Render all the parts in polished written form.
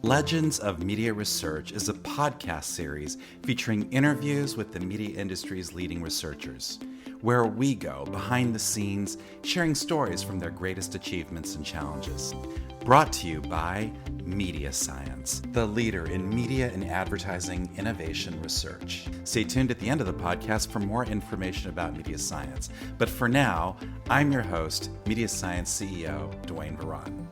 Legends of Media Research is a podcast series featuring interviews with the media industry's leading researchers, where we go behind the scenes, sharing stories from their greatest achievements and challenges. Brought to you by MediaScience, the leader in media and advertising innovation research. Stay tuned at the end of the podcast for more information about MediaScience. But for now, I'm your host, MediaScience CEO, Dwayne Varon.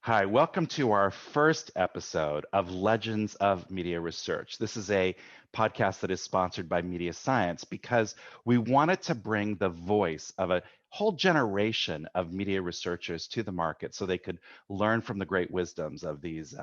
Hi, welcome to our first episode of Legends of Media Research. This is a podcast that is sponsored by MediaScience because we wanted to bring the voice of a whole generation of media researchers to the market so they could learn from the great wisdoms of these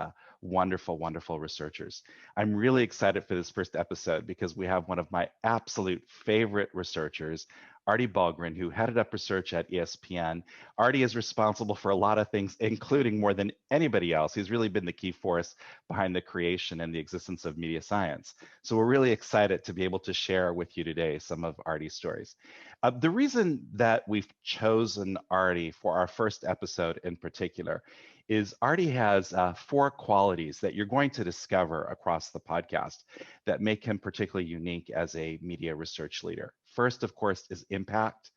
wonderful, wonderful researchers. I'm really excited for this first episode because we have one of my absolute favorite researchers, Artie Bulgrin, who headed up research at ESPN. Artie is responsible for a lot of things, including more than anybody else. He's really been the key force behind the creation and the existence of MediaScience. So we're really excited to be able to share with you today some of Artie's stories. The reason that we've chosen Artie for our first episode in particular is Artie has 4 qualities that you're going to discover across the podcast that make him particularly unique as a media research leader. First, of course, is impact.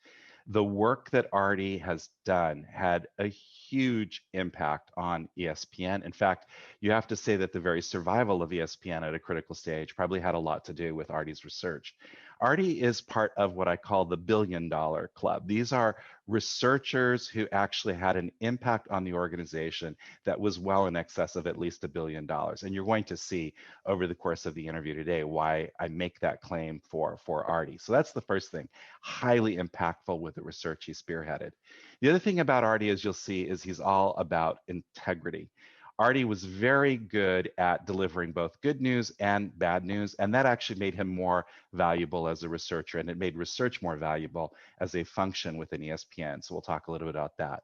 The work that Artie has done had a huge impact on ESPN. In fact, you have to say that the very survival of ESPN at a critical stage probably had a lot to do with Artie's research. Artie is part of what I call the $1 billion club. These are researchers who actually had an impact on the organization that was well in excess of at least $1 billion. And you're going to see over the course of the interview today why I make that claim for Artie. So that's the first thing, highly impactful with the research he spearheaded. The other thing about Artie, as you'll see, is he's all about integrity. Artie was very good at delivering both good news and bad news, and that actually made him more valuable as a researcher, and it made research more valuable as a function within ESPN. So we'll talk a little bit about that.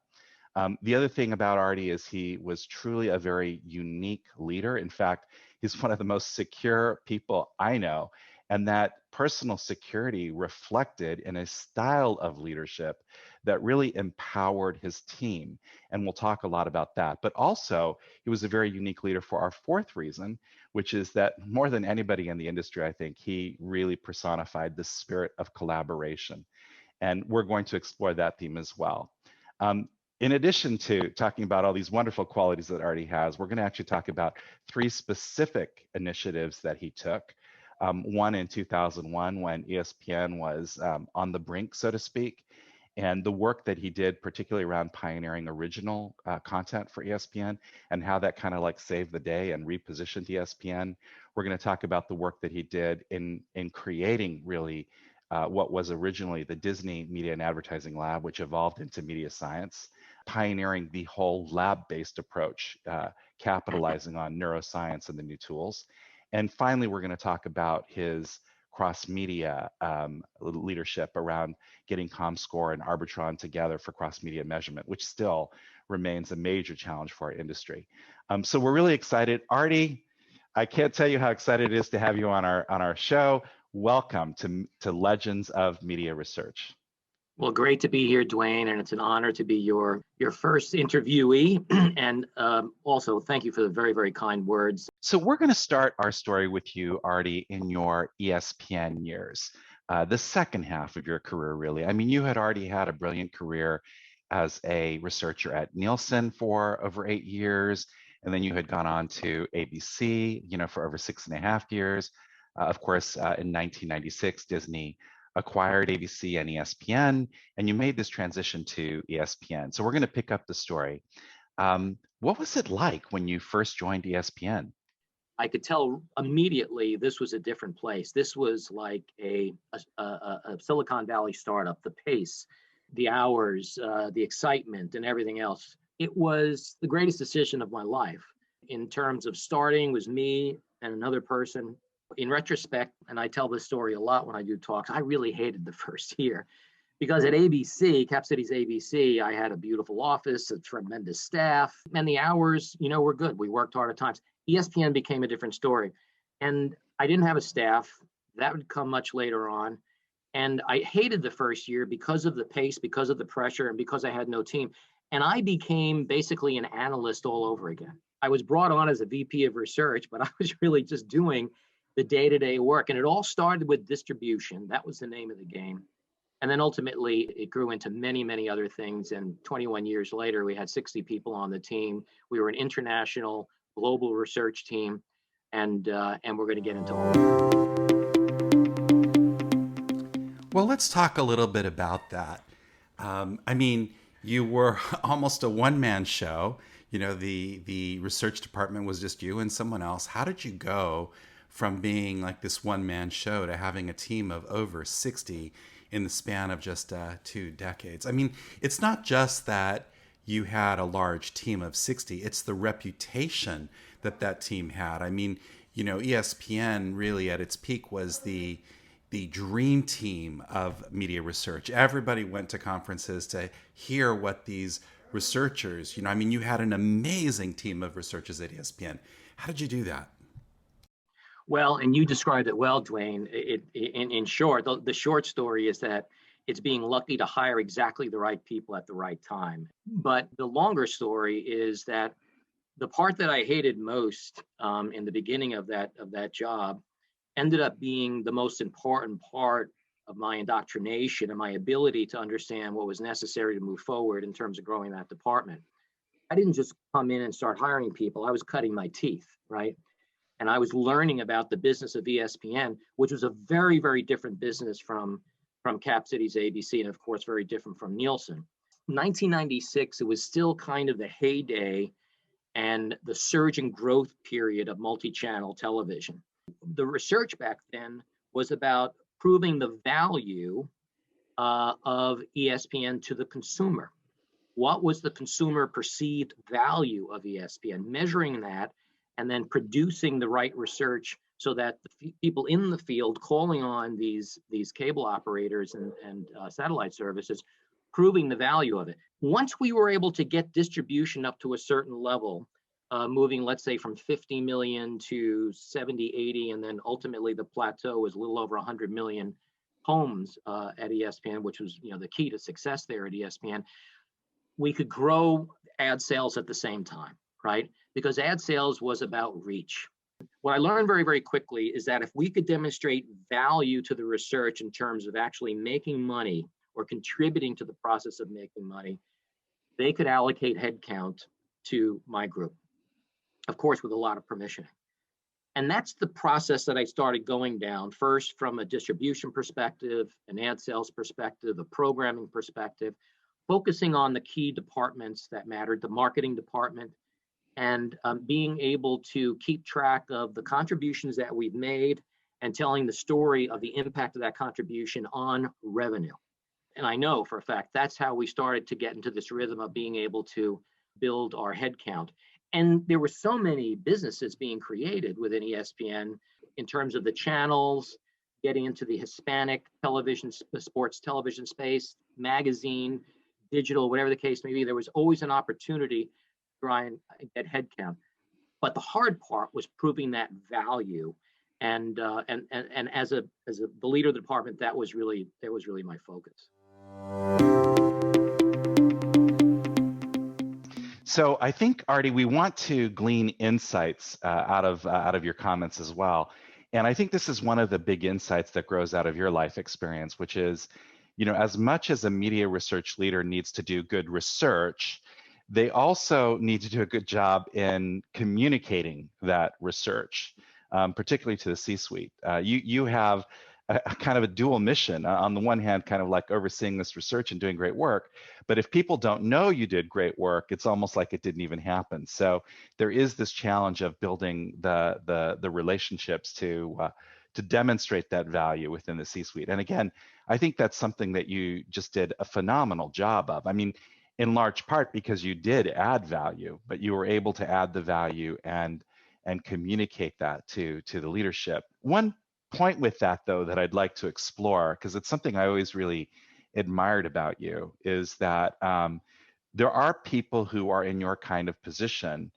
The other thing about Artie is he was truly a very unique leader. In fact, he's one of the most secure people I know, and that personal security reflected in a style of leadership that really empowered his team. And we'll talk a lot about that. But also, he was a very unique leader for our fourth reason, which is that more than anybody in the industry, I think he really personified the spirit of collaboration. And we're going to explore that theme as well. In addition to talking about all these wonderful qualities that Artie has, we're going to actually talk about 3 specific initiatives that he took. One in 2001 when ESPN was on the brink, so to speak, and the work that he did, particularly around pioneering original content for ESPN and how that kind of like saved the day and repositioned ESPN. We're going to talk about the work that he did in creating really what was originally the Disney Media and Advertising Lab, which evolved into MediaScience, pioneering the whole lab-based approach, capitalizing on neuroscience and the new tools. And finally, we're going to talk about his cross-media leadership around getting ComScore and Arbitron together for cross-media measurement, which still remains a major challenge for our industry. So we're really excited. Artie, I can't tell you how excited it is to have you on our show. Welcome to Legends of Media Research. Well, great to be here, Dwayne, and it's an honor to be your first interviewee. And also, thank you for the very, very kind words. So we're going to start our story with you, Artie, in your ESPN years, the second half of your career, really. I mean, you had already had a brilliant career as a researcher at Nielsen for over 8 years, and then you had gone on to ABC, for over 6.5 years. Of course, in 1996, Disney acquired ABC and ESPN, and you made this transition to ESPN. So we're going to pick up the story. What was it like when you first joined ESPN? I could tell immediately this was a different place. This was like a Silicon Valley startup, the pace, the hours, the excitement, and everything else. It was the greatest decision of my life. In terms of starting, was me and another person. In retrospect, and I tell this story a lot when I do talks, I really hated the first year because at ABC, Cap City's ABC, I had a beautiful office, a tremendous staff, and the hours, were good. We worked hard at times. ESPN became a different story. And I didn't have a staff. That would come much later on. And I hated the first year because of the pace, because of the pressure, and because I had no team. And I became basically an analyst all over again. I was brought on as a VP of research, but I was really just doing the day-to-day work. And it all started with distribution. That was the name of the game. And then ultimately it grew into many, many other things. And 21 years later, we had 60 people on the team. We were an international global research team. And we're going to get into all of that. Well, let's talk a little bit about that. I mean, you were almost a one-man show. You know, the research department was just you and someone else. How did you go from being like this one-man show to having a team of over 60 in the span of just 2 decades? I mean, it's not just that you had a large team of 60, it's the reputation that that team had. I mean, you know, ESPN really at its peak was the dream team of media research. Everybody went to conferences to hear what these researchers, you know, I mean, you had an amazing team of researchers at ESPN. How did you do that? Well, and you described it well, Dwayne. In short, the short story is that it's being lucky to hire exactly the right people at the right time. But the longer story is that the part that I hated most in the beginning of that job ended up being the most important part of my indoctrination and my ability to understand what was necessary to move forward in terms of growing that department. I didn't just come in and start hiring people. I was cutting my teeth, right? And I was learning about the business of ESPN, which was a very, very different business from Cap Cities ABC, and of course, very different from Nielsen. 1996, it was still kind of the heyday and the surge and growth period of multi-channel television. The research back then was about proving the value of ESPN to the consumer. What was the consumer perceived value of ESPN? Measuring that and then producing the right research so that the people in the field calling on these cable operators and satellite services, proving the value of it. Once we were able to get distribution up to a certain level, moving, let's say, from 50 million to 70, 80, and then ultimately the plateau was a little over 100 million homes at ESPN, which was, you know, the key to success there at ESPN. We could grow ad sales at the same time, right? Because ad sales was about reach. What I learned very, very quickly is that if we could demonstrate value to the research in terms of actually making money or contributing to the process of making money, they could allocate headcount to my group, of course, with a lot of permissioning. And that's the process that I started going down, first from a distribution perspective, an ad sales perspective, a programming perspective, focusing on the key departments that mattered, the marketing department, and being able to keep track of the contributions that we've made and telling the story of the impact of that contribution on revenue. And I know for a fact that's how we started to get into this rhythm of being able to build our headcount. And there were so many businesses being created within ESPN in terms of the channels, getting into the Hispanic television, sports television space, magazine, digital, whatever the case may be. There was always an opportunity to try and get headcount. But the hard part was proving that value. And as the leader of the department, that was really my focus. So I think, Artie, we want to glean insights out of your comments as well. And I think this is one of the big insights that grows out of your life experience, which is, you know, as much as a media research leader needs to do good research, they also need to do a good job in communicating that research, particularly to the C-suite. You have a kind of a dual mission. On the one hand, kind of like overseeing this research and doing great work, but if people don't know you did great work, it's almost like it didn't even happen. So there is this challenge of building the relationships to demonstrate that value within the C-suite. And again, I think that's something that you just did a phenomenal job of. I mean, in large part because you did add value, but you were able to add the value and communicate that to the leadership. One point with that, though, that I'd like to explore, because it's something I always really admired about you, is that there are people who are in your kind of position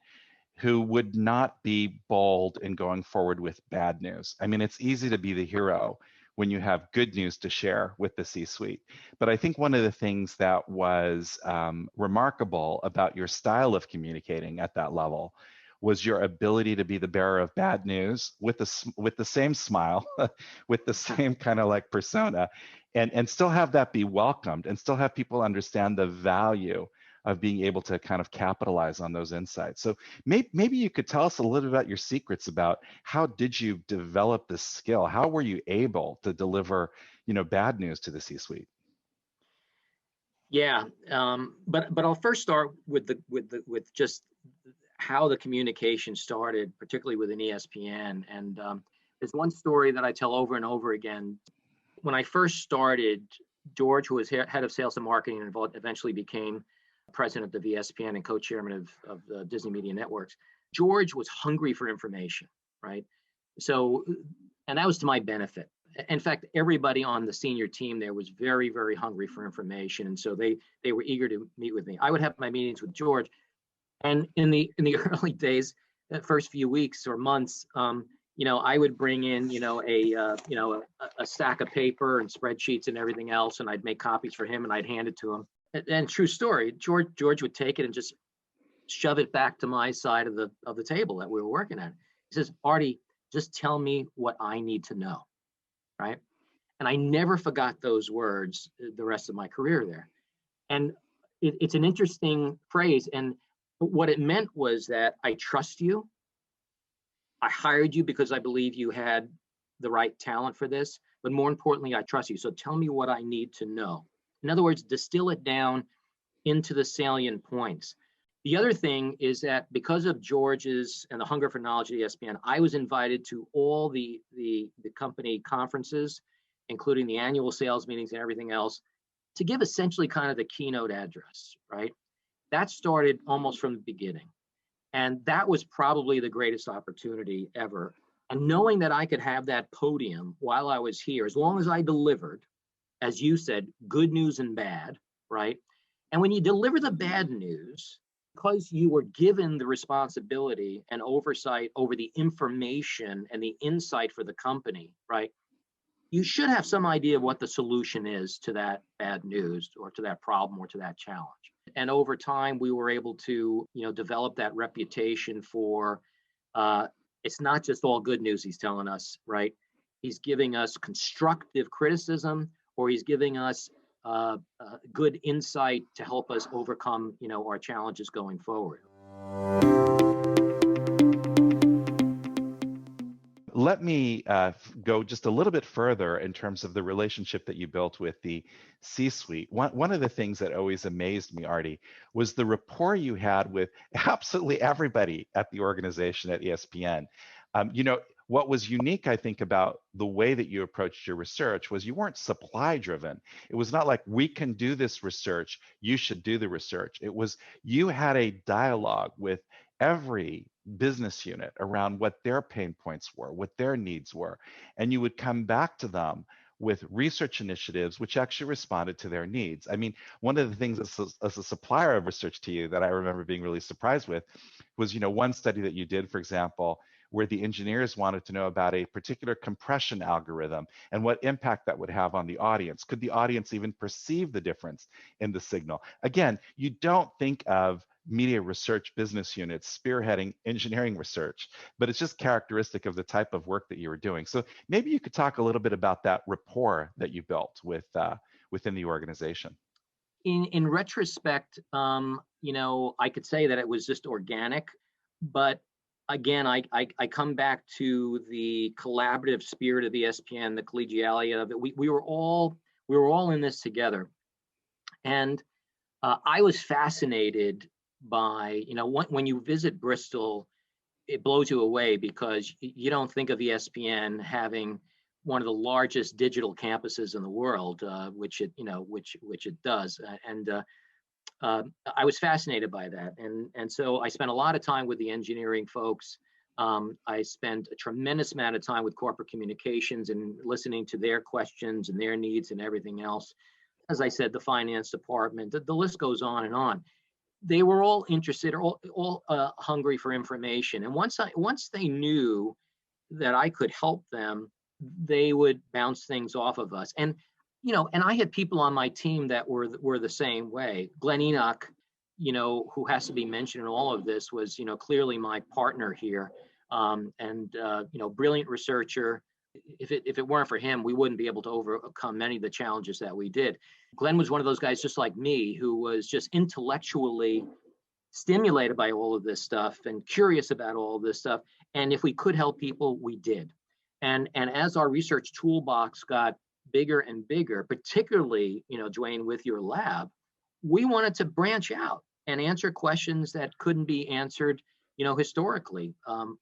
who would not be bold in going forward with bad news. I mean, it's easy to be the hero when you have good news to share with the C-suite. But I think one of the things that was remarkable about your style of communicating at that level was your ability to be the bearer of bad news with the same smile, with the same kind of like persona, and still have that be welcomed and still have people understand the value of being able to kind of capitalize on those insights. So maybe you could tell us a little bit about your secrets about how did you develop this skill? How were you able to deliver, bad news to the C-suite? Yeah, but I'll first start with just how the communication started, particularly within ESPN. And there's one story that I tell over and over again. When I first started, George, who was head of sales and marketing and eventually became president of ESPN and co-chairman of the Disney Media Networks, George was hungry for information, right? So, and that was to my benefit. In fact, everybody on the senior team there was very, very hungry for information. And so they were eager to meet with me. I would have my meetings with George. And in the early days, the first few weeks or months, I would bring in, a stack of paper and spreadsheets and everything else, and I'd make copies for him and I'd hand it to him. And true story, George would take it and just shove it back to my side of the table that we were working at. He says, "Artie, just tell me what I need to know," right? And I never forgot those words the rest of my career there. And it's an interesting phrase. And what it meant was that I trust you. I hired you because I believe you had the right talent for this, but more importantly, I trust you. So tell me what I need to know. In other words, distill it down into the salient points. The other thing is that because of George's and the hunger for knowledge at ESPN, I was invited to all the company conferences, including the annual sales meetings and everything else, to give essentially kind of the keynote address, right? That started almost from the beginning. And that was probably the greatest opportunity ever. And knowing that I could have that podium while I was here, as long as I delivered, as you said, good news and bad, right? And when you deliver the bad news, because you were given the responsibility and oversight over the information and the insight for the company, right? You should have some idea of what the solution is to that bad news or to that problem or to that challenge. And over time, we were able to, develop that reputation for, it's not just all good news he's telling us, right? He's giving us constructive criticism, or he's giving us good insight to help us overcome, our challenges going forward. Let me go just a little bit further in terms of the relationship that you built with the C-suite. One of the things that always amazed me, Artie, was the rapport you had with absolutely everybody at the organization at ESPN. What was unique, I think, about the way that you approached your research was you weren't supply driven. It was not like, we can do this research, you should do the research. It was, you had a dialogue with every business unit around what their pain points were, what their needs were. And you would come back to them with research initiatives which actually responded to their needs. I mean, one of the things as a supplier of research to you that I remember being really surprised with was, one study that you did, for example, where the engineers wanted to know about a particular compression algorithm and what impact that would have on the audience. Could the audience even perceive the difference in the signal? Again, you don't think of media research business units spearheading engineering research, but it's just characteristic of the type of work that you were doing. So maybe you could talk a little bit about that rapport that you built with within the organization. In retrospect, I could say that it was just organic, but again, I come back to the collaborative spirit of ESPN, the collegiality of it. We were all in this together, and I was fascinated by, when you visit Bristol, it blows you away because you don't think of ESPN having one of the largest digital campuses in the world, which it does, and I was fascinated by that, and so I spent a lot of time with the engineering folks. I spent a tremendous amount of time with corporate communications and listening to their questions and their needs and everything else. As I said, the finance department, the list goes on and on. They were all interested, all hungry for information, and once they knew that I could help them, they would bounce things off of us. And I had people on my team that were the same way. Glenn Enoch who has to be mentioned in all of this was, clearly my partner here, and brilliant researcher. If it weren't for him, we wouldn't be able to overcome many of the challenges that we did. Glenn was one of those guys, just like me, who was just intellectually stimulated by all of this stuff and curious about all of this stuff. And if we could help people, we did. And as our research toolbox got bigger and bigger, particularly, Dwayne, with your lab, we wanted to branch out and answer questions that couldn't be answered, historically,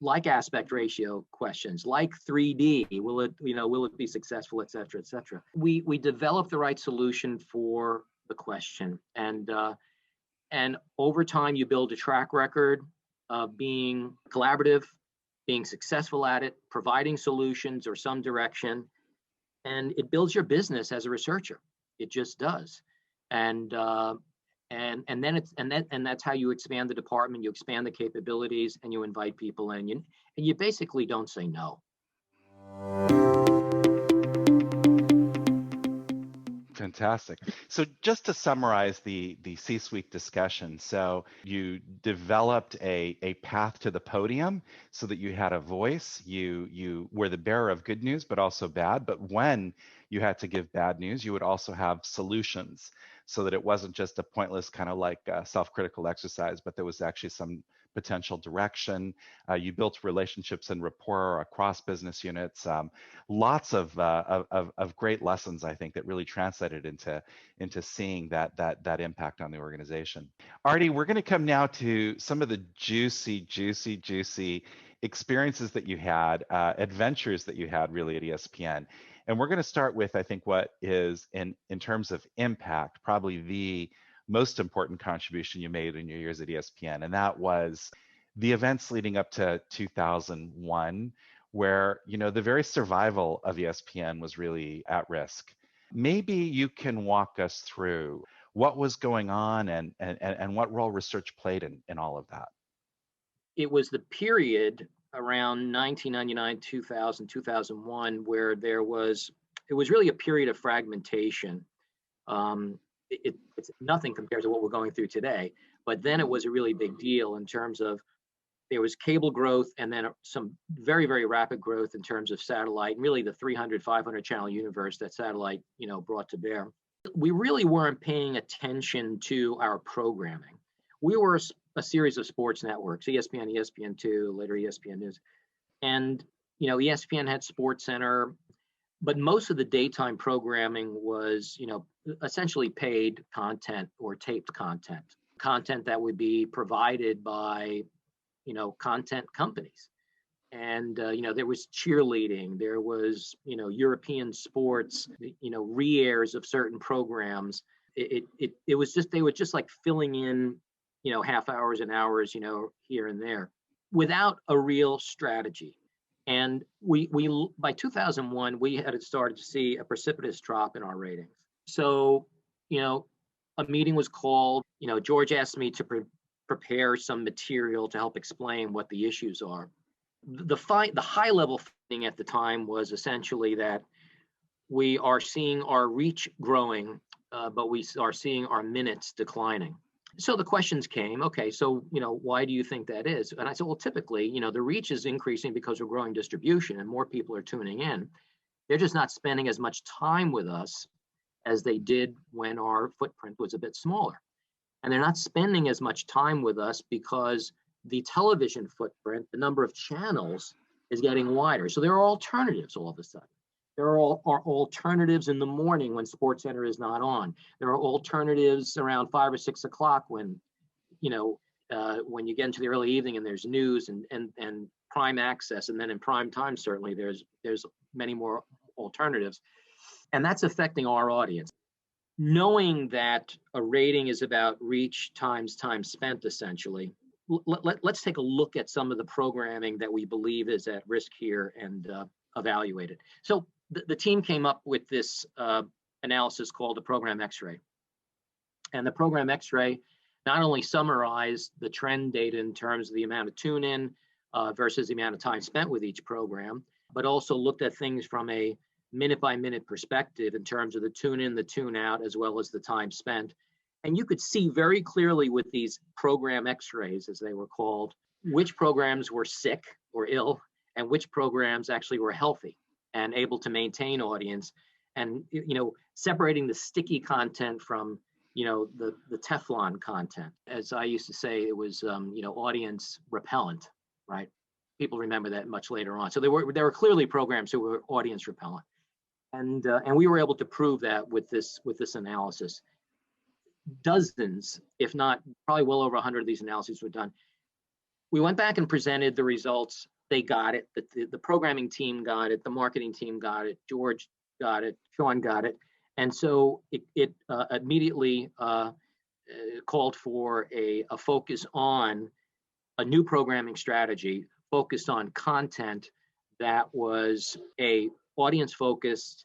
like aspect ratio questions, like 3D, will it be successful, et cetera, et cetera. We developed the right solution for the question. And over time, you build a track record of being collaborative, being successful at it, providing solutions or some direction, and it builds your business as a researcher. It just does. And that's how you expand the department. You expand the capabilities, and you invite people in. And you basically don't say no. Fantastic. So just to summarize the C-suite discussion, so you developed a path to the podium so that you had a voice. You were the bearer of good news, but also bad. But when you had to give bad news, you would also have solutions so that it wasn't just a pointless kind of like self-critical exercise, but there was actually some potential direction. You built relationships and rapport across business units. Lots of great lessons, I think, that really translated into seeing that impact on the organization. Artie, we're going to come now to some of the juicy experiences that you had, adventures that you had really at ESPN. And we're going to start with, I think, what is in terms of impact, probably the most important contribution you made in your years at ESPN, and that was the events leading up to 2001, where the very survival of ESPN was really at risk. Maybe you can walk us through what was going on and what role research played in all of that. It was the period around 1999, 2000, 2001, where it was really a period of fragmentation. It's nothing compared to what we're going through today, but then it was a really big deal in terms of there was cable growth and then some very, very rapid growth in terms of satellite, and really the 300, 500 channel universe that satellite, brought to bear. We really weren't paying attention to our programming. We were a series of sports networks, ESPN, ESPN2, later ESPN News. And, ESPN had SportsCenter, but most of the daytime programming was, essentially paid content or taped content that would be provided by, content companies. And, there was cheerleading, there was, European sports, re-airs of certain programs. It was just, they were just like filling in, half hours and hours, here and there without a real strategy. And we by 2001, we had started to see a precipitous drop in our ratings. So, a meeting was called. George asked me to prepare some material to help explain what the issues are. The high level thing at the time was essentially that we are seeing our reach growing, but we are seeing our minutes declining. So the questions came, okay, so, why do you think that is? And I said, well, typically, the reach is increasing because we're growing distribution and more people are tuning in. They're just not spending as much time with us as they did when our footprint was a bit smaller. And they're not spending as much time with us because the television footprint, the number of channels is getting wider. So there are alternatives all of a sudden. There are alternatives in the morning when SportsCenter is not on. There are alternatives around 5 or 6 o'clock when you get into the early evening and there's news and prime access. And then in prime time, certainly there's many more alternatives. And that's affecting our audience. Knowing that a rating is about reach times time spent, essentially, let's take a look at some of the programming that we believe is at risk here and evaluate it. So the team came up with this analysis called the Program X-ray. And the Program X-ray not only summarized the trend data in terms of the amount of tune-in versus the amount of time spent with each program, but also looked at things from a minute-by-minute perspective in terms of the tune-in, the tune-out, as well as the time spent. And you could see very clearly with these program x-rays, as they were called, which programs were sick or ill and which programs actually were healthy and able to maintain audience, and separating the sticky content from the Teflon content. As I used to say, it was audience repellent, right? People remember that much later on. So there were clearly programs who were audience repellent, and we were able to prove that with this analysis. Dozens, if not probably well over 100 of these analyses were done. We went back and presented the results. They got it. The programming team got it. The marketing team got it. George got it. Sean got it. And so it immediately called for a focus on a new programming strategy focused on content that was audience focused,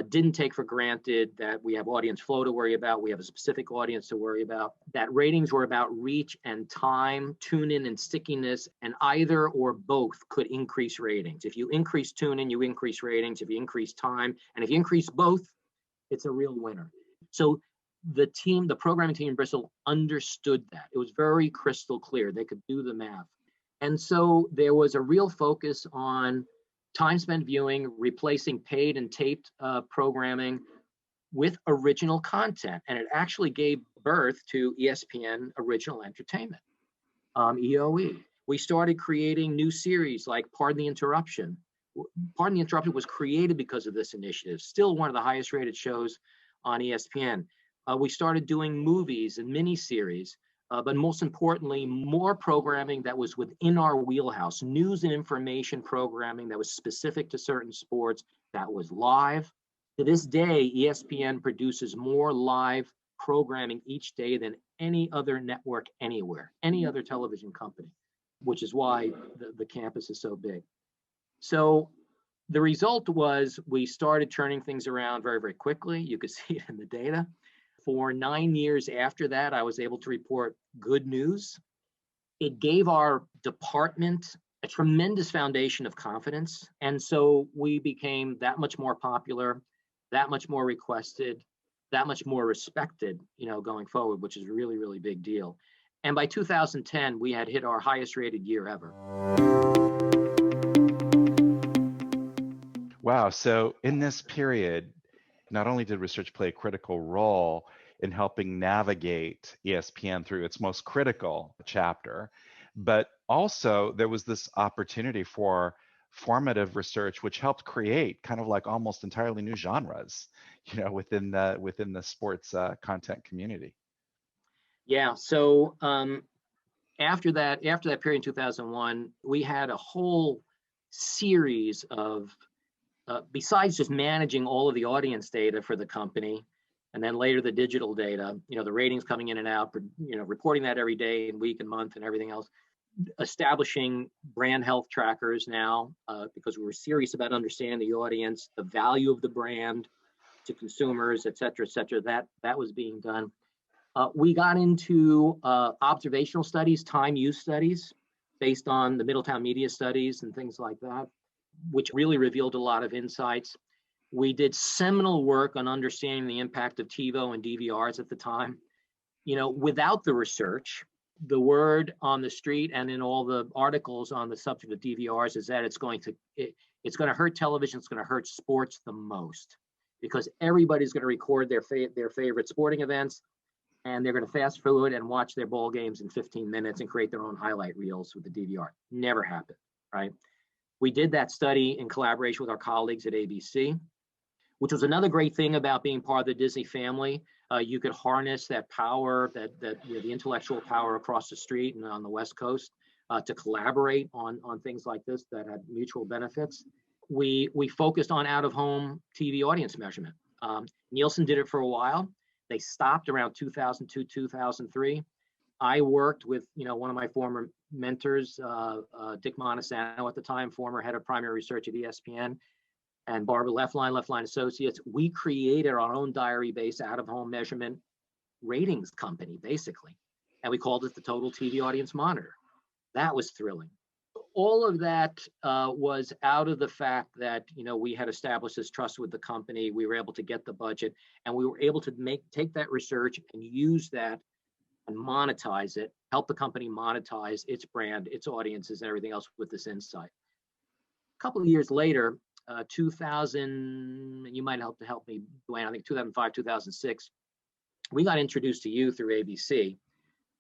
didn't take for granted that we have audience flow to worry about. We have a specific audience to worry about. That ratings were about reach and time, tune in and stickiness, and either or both could increase ratings. If you increase tune in, you increase ratings. If you increase time, and if you increase both, it's a real winner. So the programming team in Bristol understood that. It was very crystal clear. They could do the math. And so there was a real focus on time spent viewing, replacing paid and taped programming with original content. And it actually gave birth to ESPN Original Entertainment, EOE. We started creating new series like Pardon the Interruption. Pardon the Interruption was created because of this initiative, still one of the highest rated shows on ESPN. We started doing movies and miniseries, but most importantly, more programming that was within our wheelhouse, news and information programming that was specific to certain sports, that was live. To this day, ESPN produces more live programming each day than any other network anywhere, any other television company, which is why the campus is so big. So the result was we started turning things around very, very quickly. You could see it in the data. For 9 years after that, I was able to report good news. It gave our department a tremendous foundation of confidence. And so we became that much more popular, that much more requested, that much more respected, going forward, which is a really, really big deal. And by 2010, we had hit our highest rated year ever. Wow. So in this period, not only did research play a critical role in helping navigate ESPN through its most critical chapter, but also there was this opportunity for formative research, which helped create kind of like almost entirely new genres, within the sports content community. Yeah. So after that period in 2001, we had a whole series of besides just managing all of the audience data for the company, and then later the digital data, the ratings coming in and out, reporting that every day and week and month and everything else, establishing brand health trackers now, because we were serious about understanding the audience, the value of the brand to consumers, et cetera, that was being done. We got into observational studies, time use studies, based on the Middletown media studies and things like that, which really revealed a lot of insights. We did seminal work on understanding the impact of TiVo and DVRs at the time. Without the research, the word on the street and in all the articles on the subject of DVRs is that it's going to hurt television, it's going to hurt sports the most, because everybody's going to record their favorite sporting events, and they're going to fast forward and watch their ball games in 15 minutes and create their own highlight reels with the DVR. Never happened, right? We did that study in collaboration with our colleagues at ABC, which was another great thing about being part of the Disney family. You could harness that power, the intellectual power across the street and on the West Coast to collaborate on things like this that had mutual benefits. We focused on out-of-home TV audience measurement. Nielsen did it for a while. They stopped around 2002, 2003. I worked with one of my former mentors, Dick Montesano at the time, former head of primary research at ESPN, and Barbara Leftline Associates. We created our own diary-based out-of-home measurement ratings company, basically, and we called it the Total TV Audience Monitor. That was thrilling. all of that was out of the fact that, we had established this trust with the company. We were able to get the budget, and we were able to take that research and use that and monetize it, help the company monetize its brand, its audiences, and everything else with this insight. A couple of years later, 2000, you might help me, Dwayne, I think 2005, 2006, we got introduced to you through ABC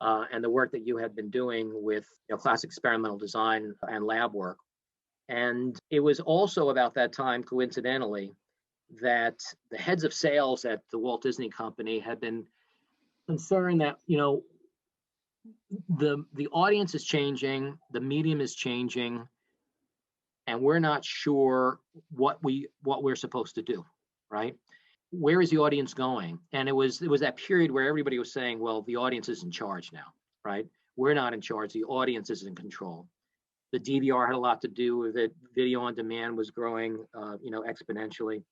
and the work that you had been doing with classic experimental design and lab work. And it was also about that time, coincidentally, that the heads of sales at the Walt Disney Company had been concerned that, the audience is changing, the medium is changing, and we're not sure what we're supposed to do, right? Where is the audience going? And it was that period where everybody was saying, well, the audience is in charge now, right? We're not in charge. The audience is in control. The DVR had a lot to do with it. Video on demand was growing, exponentially.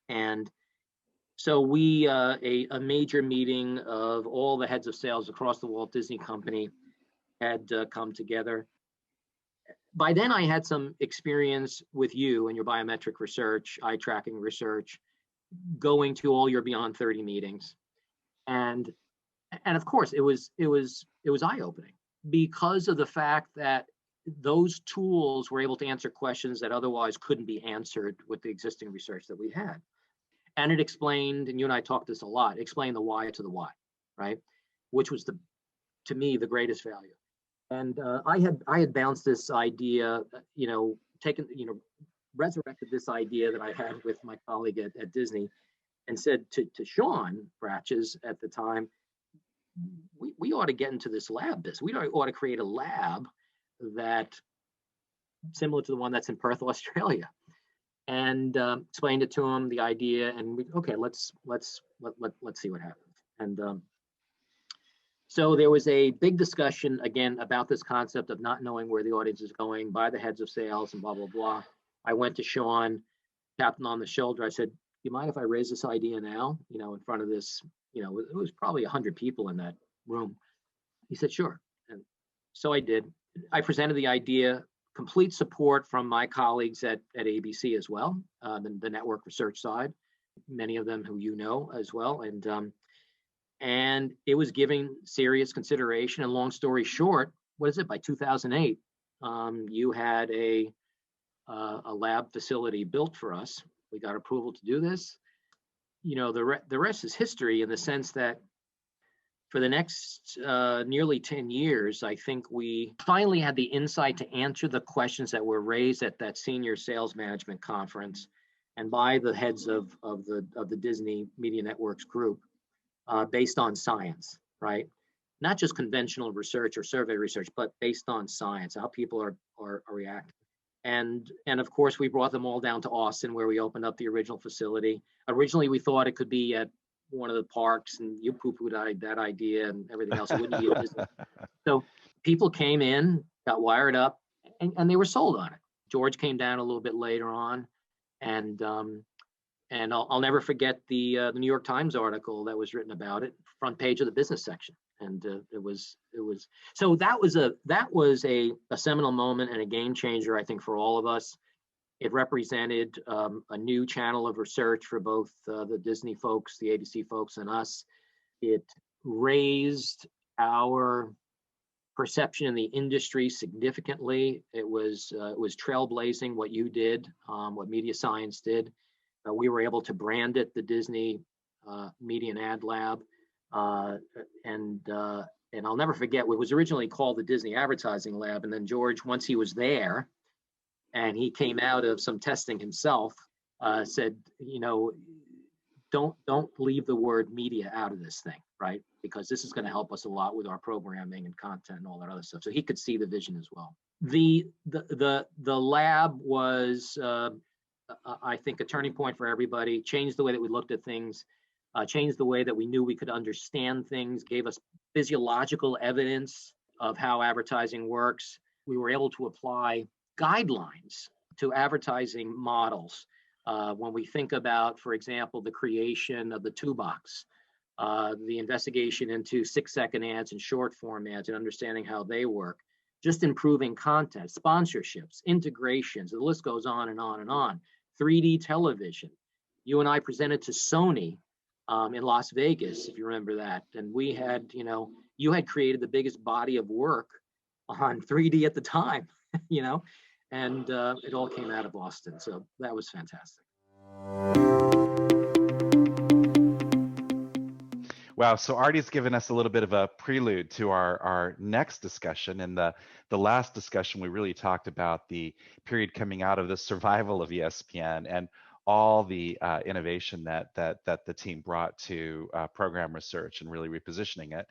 And so we, a major meeting of all the heads of sales across the Walt Disney Company had come together. By then, I had some experience with you and your biometric research, eye tracking research, going to all your Beyond 30 meetings, and of course, it was eye-opening because of the fact that those tools were able to answer questions that otherwise couldn't be answered with the existing research that we had. And it explained, and you and I talked this a lot, explained the why to the why, right? Which was to me, the greatest value. And I had bounced this idea, resurrected this idea that I had with my colleague at Disney, and said to Sean Bratches at the time, we ought to get into this lab business. We ought to create a lab that similar to the one that's in Perth, Australia. And explained it to him, the idea, and let's see what happens. And so there was a big discussion again about this concept of not knowing where the audience is going by the heads of sales and blah blah blah. I went to Sean, tapped him on the shoulder. I said, "Do you mind if I raise this idea now? In front of this, it was probably 100 people in that room." He said, "Sure." And so I did. I presented the idea. Complete support from my colleagues at ABC as well, the network research side, many of them who as well, and it was given serious consideration. And long story short, by 2008, you had a lab facility built for us. We got approval to do this. The rest is history in the sense that for the next nearly 10 years, I think we finally had the insight to answer the questions that were raised at that senior sales management conference and by the heads of the Disney Media Networks group based on science, right? Not just conventional research or survey research, but based on science, how people are reacting. And of course, we brought them all down to Austin, where we opened up the original facility. Originally, we thought it could be at one of the parks, and you poo-pooed that idea and everything else. It wouldn't be a business. So people came in, got wired up, and they were sold on it. George came down a little bit later on, and I'll never forget the New York Times article that was written about it, front page of the business section. And it was so that was a seminal moment and a game changer, I think, for all of us. It represented a new channel of research for both the Disney folks, the ABC folks, and us. It raised our perception in the industry significantly. It was trailblazing what you did, what MediaScience did. We were able to brand it the Disney Media and Ad Lab, and I'll never forget. It was originally called the Disney Advertising Lab, and then George, once he was there, and he came out of some testing himself, said, don't leave the word media out of this thing, right? Because this is going to help us a lot with our programming and content and all that other stuff. So he could see the vision as well. The lab was, I think, a turning point for everybody. Changed the way that we looked at things. Changed the way that we knew we could understand things. Gave us physiological evidence of how advertising works. We were able to apply guidelines to advertising models. When we think about, for example, the creation of the 2-box, the investigation into 6-second ads and short form ads and understanding how they work, just improving content, sponsorships, integrations, the list goes on and on and on. 3D television. You and I presented to Sony in Las Vegas, if you remember that. And we had, you had created the biggest body of work on 3D at the time, and it all came out of Boston. So that was fantastic. Wow. So Artie's given us a little bit of a prelude to our next discussion. And the last discussion, we really talked about the period coming out of the survival of ESPN and all the innovation that the team brought to program research and really repositioning it.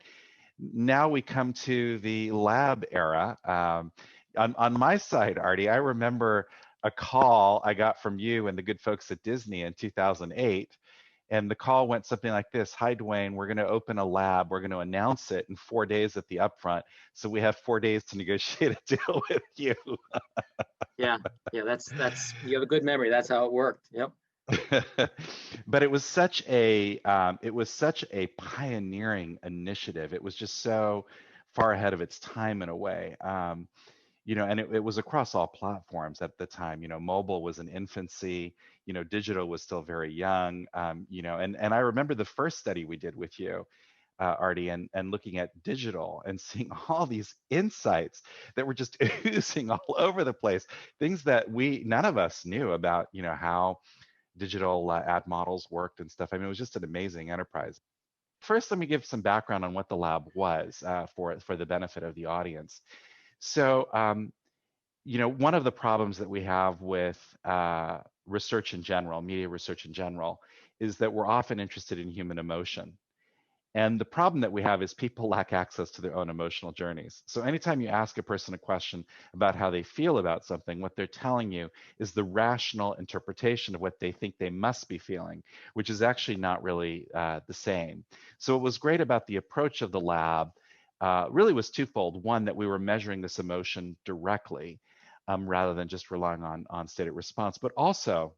Now we come to the lab era. On my side, Artie, I remember a call I got from you and the good folks at Disney in 2008. And the call went something like this: "Hi, Dwayne, we're going to open a lab. We're going to announce it in 4 days at the upfront. So we have 4 days to negotiate a deal with you." Yeah, that's you have a good memory. That's how it worked. Yep. But it was such a pioneering initiative. It was just so far ahead of its time in a way. And it was across all platforms at the time. Mobile was in infancy. Digital was still very young. And I remember the first study we did with you, Artie, and looking at digital and seeing all these insights that were just oozing all over the place. Things that none of us knew about. How digital ad models worked and stuff. I mean, it was just an amazing enterprise. First, let me give some background on what the lab was for the benefit of the audience. So, one of the problems that we have with research in general, media research in general, is that we're often interested in human emotion. And the problem that we have is people lack access to their own emotional journeys. So anytime you ask a person a question about how they feel about something, what they're telling you is the rational interpretation of what they think they must be feeling, which is actually not really the same. So what was great about the approach of the lab really was twofold. One, that we were measuring this emotion directly rather than just relying on stated response, but also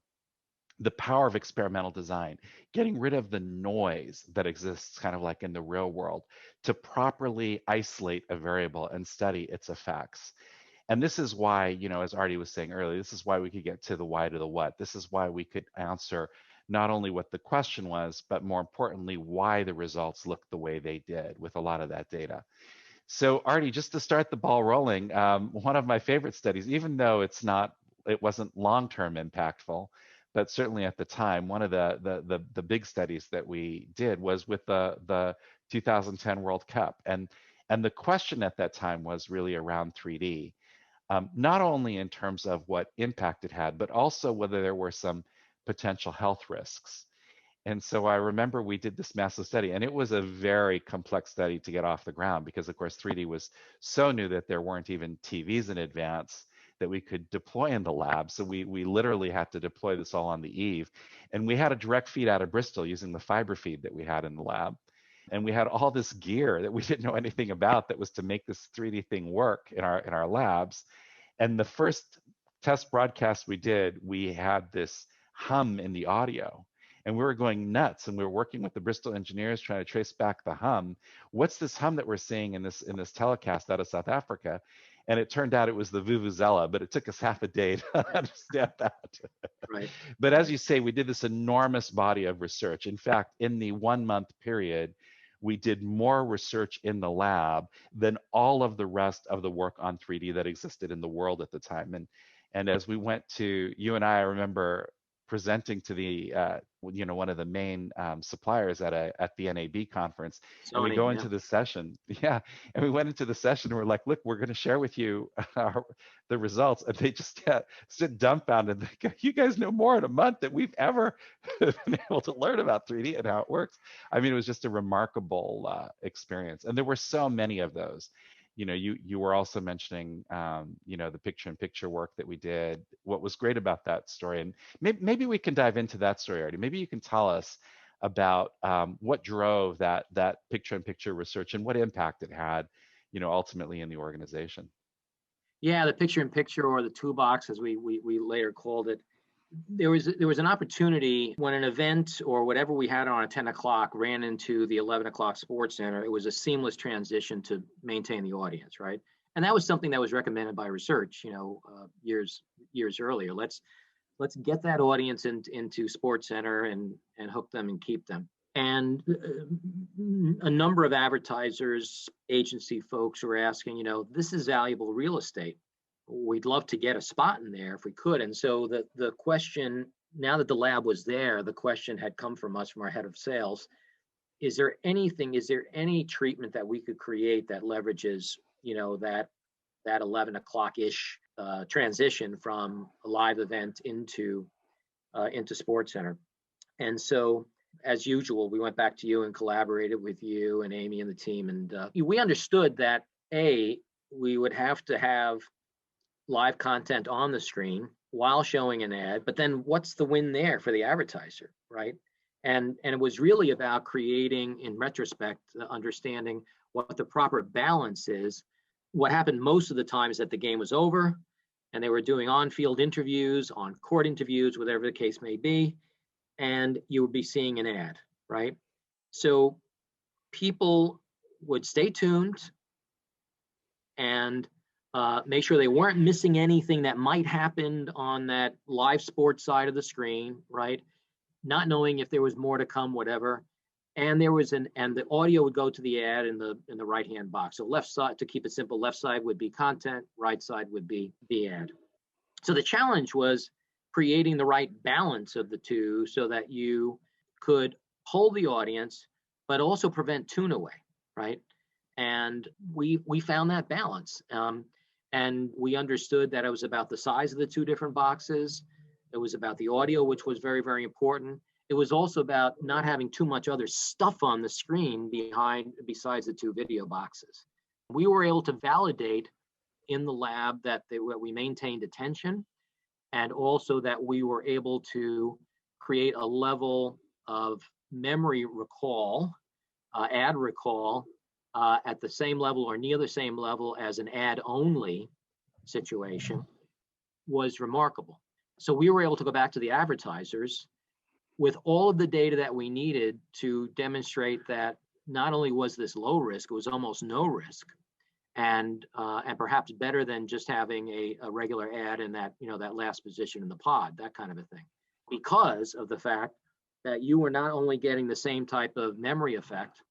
the power of experimental design, getting rid of the noise that exists kind of like in the real world to properly isolate a variable and study its effects. And this is why, as Artie was saying earlier, this is why we could get to the why to the what. This is why we could answer not only what the question was, but more importantly, why the results looked the way they did with a lot of that data. So Artie, just to start the ball rolling, one of my favorite studies, even though it wasn't long-term impactful, but certainly at the time, one of the big studies that we did was with the 2010 World Cup. And the question at that time was really around 3D, not only in terms of what impact it had, but also whether there were some potential health risks. And so I remember we did this massive study, and it was a very complex study to get off the ground because, of course, 3D was so new that there weren't even TVs in advance that we could deploy in the lab. So we literally had to deploy this all on the eve. And we had a direct feed out of Bristol using the fiber feed that we had in the lab. And we had all this gear that we didn't know anything about that was to make this 3D thing work in our labs. And the first test broadcast we did, we had this hum in the audio. And we were going nuts, and we were working with the Bristol engineers trying to trace back the hum. What's this hum that we're seeing in this telecast out of South Africa? And it turned out it was the vuvuzela, but it took us half a day to understand that. Right. But as you say, we did this enormous body of research. In fact, in the 1 month period, we did more research in the lab than all of the rest of the work on 3D that existed in the world at the time. And as we went to, you and I remember presenting to the one of the main suppliers at the NAB conference. Sony, and we go into the session, and we went into the session and we're like, look, we're going to share with you the results. And they just stood dumbfounded. They go, you guys know more in a month than we've ever been able to learn about 3D and how it works. I mean, it was just a remarkable experience. And there were so many of those. You were also mentioning, the picture-in-picture work that we did. What was great about that story, and maybe we can dive into that story, Artie. Maybe you can tell us about what drove that picture-in-picture research and what impact it had, ultimately in the organization. Yeah, the picture-in-picture, or the toolbox, as we later called it. There was an opportunity when an event or whatever we had on at 10 o'clock ran into the 11 o'clock sports center. It was a seamless transition to maintain the audience, right? And that was something that was recommended by research, years earlier. Let's get that audience into SportsCenter and hook them and keep them. And a number of advertisers, agency folks were asking, this is valuable real estate. We'd love to get a spot in there if we could. And so the question, now that the lab was there, the question had come from us, from our head of sales. Is there any treatment that we could create that leverages, that 11 o'clock-ish transition from a live event into SportsCenter? And so, as usual, we went back to you and collaborated with you and Amy and the team. And we understood that, we would have to have live content on the screen while showing an ad, but then what's the win there for the advertiser, right? And it was really about creating, in retrospect, understanding what the proper balance is. What happened most of the time is that the game was over and they were doing on-field interviews, on-court interviews, whatever the case may be, and you would be seeing an ad, right? So people would stay tuned and make sure they weren't missing anything that might happen on that live sports side of the screen, right? Not knowing if there was more to come, whatever. And the audio would go to the ad in the right-hand box. So left side, to keep it simple, left side would be content, right side would be the ad. So the challenge was creating the right balance of the two so that you could hold the audience, but also prevent tune away, right? And we found that balance. And we understood that it was about the size of the two different boxes. It was about the audio, which was very, very important. It was also about not having too much other stuff on the screen besides the two video boxes. We were able to validate in the lab that we maintained attention, and also that we were able to create a level of memory recall, ad recall, at the same level or near the same level as an ad-only situation, was remarkable. So we were able to go back to the advertisers with all of the data that we needed to demonstrate that not only was this low risk, it was almost no risk, and perhaps better than just having a regular ad in that last position in the pod, that kind of a thing, because of the fact that you were not only getting the same type of memory effect,